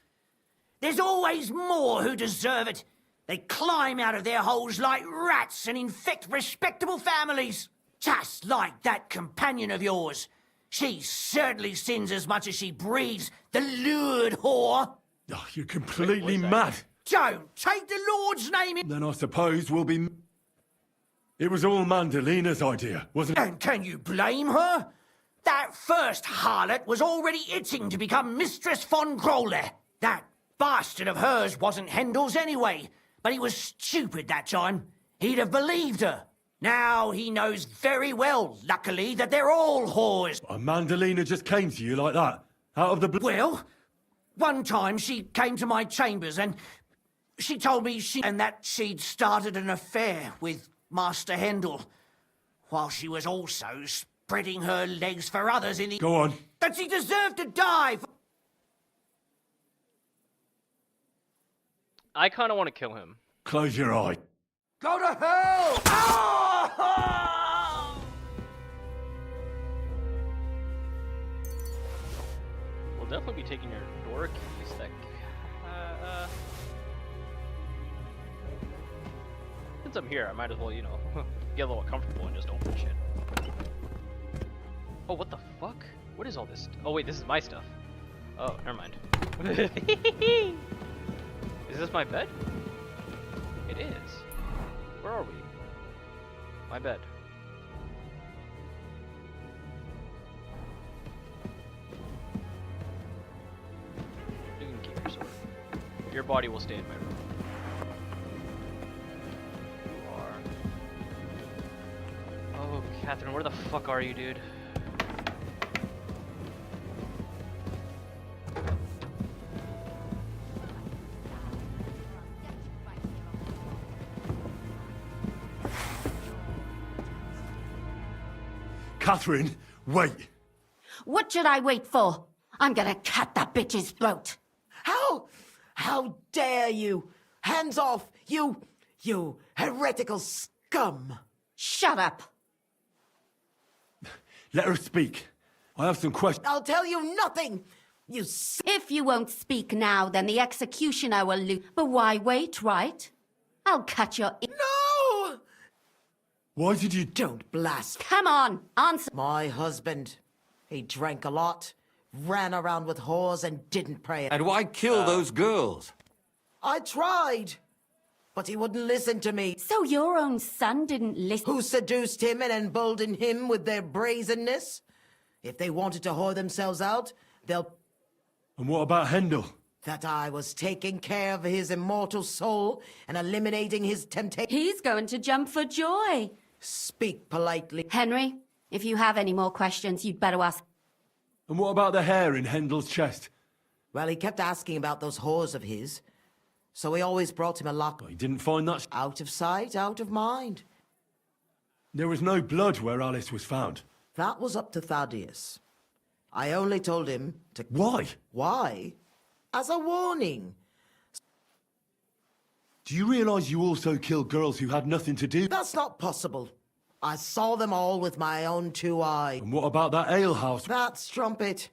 E: There's always more who deserve it. They climb out of their holes like rats and infect respectable families. Just like that companion of yours. She certainly sins as much as she breeds, the lured whore.
G: Oh, you're completely mad.
E: Don't take the Lord's name in...
G: Then I suppose we'll be... It was all Mandalina's idea, wasn't it?
E: And can you blame her? That first harlot was already itching to become Mistress von Grole. That bastard of hers wasn't Hendel's anyway, but he was stupid that time. He'd have believed her. Now he knows very well, luckily, that they're all whores.
G: Mandalina just came to you like that, out of the blue.
E: Well, one time she came to my chambers and she told me that she'd started an affair with Master Hendel, while she was also spreading her legs for others in the...
G: Go on.
E: That she deserved to die for...
A: I kind of want to kill him.
G: Close your eye.
E: Go to hell! Oh!
A: We'll definitely be taking your door keys. That... Since I'm here, I might as well, you know, get a little comfortable and just open shit. Oh, what the fuck? What is all this? Oh wait, this is my stuff. Oh, never mind. Is this my bed? It is. Where are we? My bed. Your body will stay in my room. You are. Oh, Catherine, where the fuck are you, dude?
G: Catherine, wait!
B: What should I wait for? I'm gonna cut that bitch's throat.
E: How dare you? Hands off, you heretical scum!
B: Shut up!
G: Let her speak. I have some questions.
E: I'll tell you nothing!
B: If you won't speak now, then the executioner will lose. But why wait, right? I'll cut your...
E: No!
G: Why did you...
E: Don't blast.
B: Come on, answer.
E: My husband. He drank a lot, ran around with whores, and didn't pray.
K: And why kill those girls?
E: I tried, but he wouldn't listen to me.
B: So your own son didn't listen?
E: Who seduced him and emboldened him with their brazenness? If they wanted to whore themselves out, they'll...
G: And what about Hendel?
E: That I was taking care of his immortal soul and eliminating his temptation.
B: He's going to jump for joy.
E: Speak politely.
B: Henry, if you have any more questions, you'd better ask.
G: And what about the hair in Hendel's chest?
E: Well, he kept asking about those whores of his, so we always brought him a lock.
G: He didn't find that...
E: Out of sight, out of mind.
G: There was no blood where Alice was found.
E: That was up to Thaddeus. I only told him to...
G: Why?
E: Why? As a warning.
G: Do you realise you also killed girls who had nothing to do?
E: That's not possible. I saw them all with my own 2 eyes.
G: And what about that alehouse?
E: That strumpet.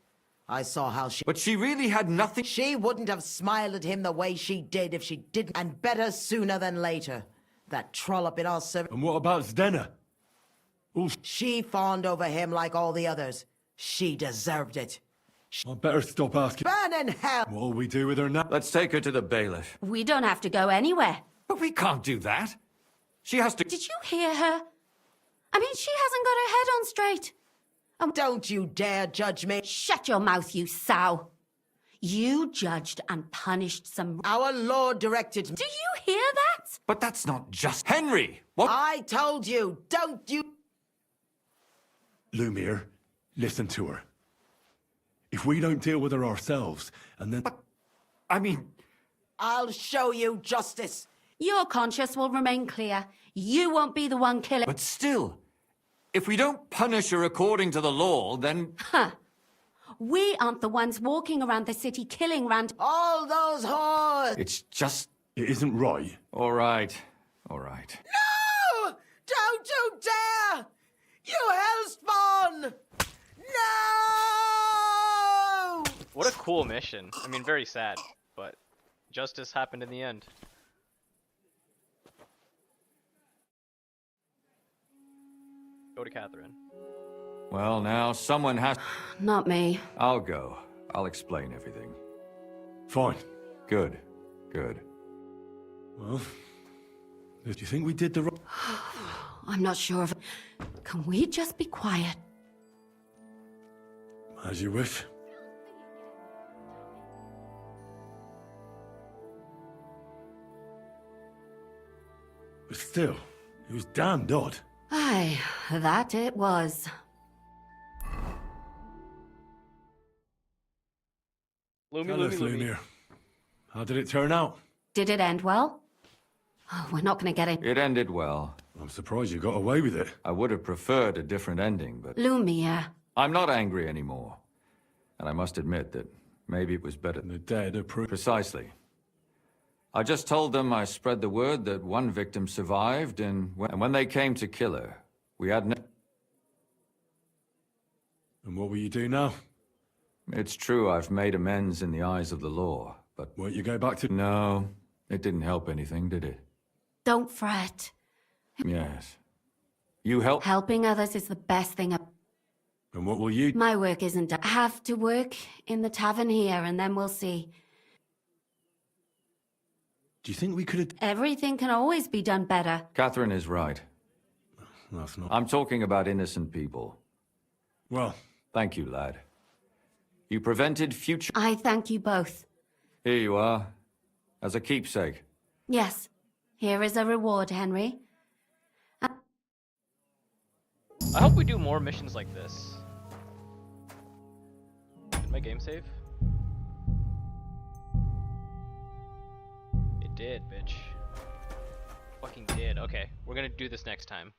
E: I saw how she...
K: But she really had nothing...
E: She wouldn't have smiled at him the way she did if she didn't. And better sooner than later. That trollop in our service...
G: And what about Zdena?
E: She fawned over him like all the others. She deserved it.
G: I better stop asking.
E: Burn in hell!
G: What'll we do with her now?
K: Let's take her to the bailiff.
B: We don't have to go anywhere.
K: But we can't do that. She has to...
B: Did you hear her? I mean, she hasn't got her head on straight.
E: Don't you dare judge me.
B: Shut your mouth, you sow. You judged and punished some...
E: Our Lord directed me.
B: Do you hear that?
K: But that's not just... Henry! What?
E: I told you, don't you...
G: Lumiere, listen to her. If we don't deal with her ourselves, and then...
K: But, I mean...
E: I'll show you justice.
B: Your conscience will remain clear. You won't be the one killing...
K: But still, if we don't punish her according to the law, then...
B: Huh. We aren't the ones walking around the city killing random...
E: All those whores!
K: It's just...
G: It isn't right.
K: All right. All right.
E: No! Don't you dare! You hellspawn! No!
A: What a cool mission. I mean, very sad, but justice happened in the end. Go to Catherine.
K: Well, now, someone has...
B: Not me.
K: I'll go. I'll explain everything.
G: Fine.
K: Good. Good.
G: Well, do you think we did the right...
B: I'm not sure if... Can we just be quiet?
G: As you wish. But still, it was damned odd.
B: Aye, that it was.
G: Tell us, Lumiere. How did it turn out?
B: Did it end well? Oh, we're not going to get it.
K: It ended well.
G: I'm surprised you got away with it.
K: I would have preferred a different ending, but...
B: Lumiere.
K: I'm not angry anymore. And I must admit that maybe it was better...
G: The dead approved.
K: Precisely. I just told them I spread the word that one victim survived, and when they came to kill her, we had no...
G: And what will you do now?
K: It's true I've made amends in the eyes of the law, but...
G: Won't you go back to...
K: No, it didn't help anything, did it?
B: Don't fret.
K: Yes. You help...
B: Helping others is the best thing.
G: And what will you...
B: My work isn't done. I have to work in the tavern here, and then we'll see.
G: Do you think we could have...
B: Everything can always be done better.
K: Catherine is right.
G: That's not...
K: I'm talking about innocent people.
G: Well...
K: Thank you, lad. You prevented future...
B: I thank you both.
K: Here you are. As a keepsake.
B: Yes. Here is a reward, Henry.
A: I hope we do more missions like this. Did my game save? It did, bitch. Fucking did. Okay, we're gonna do this next time.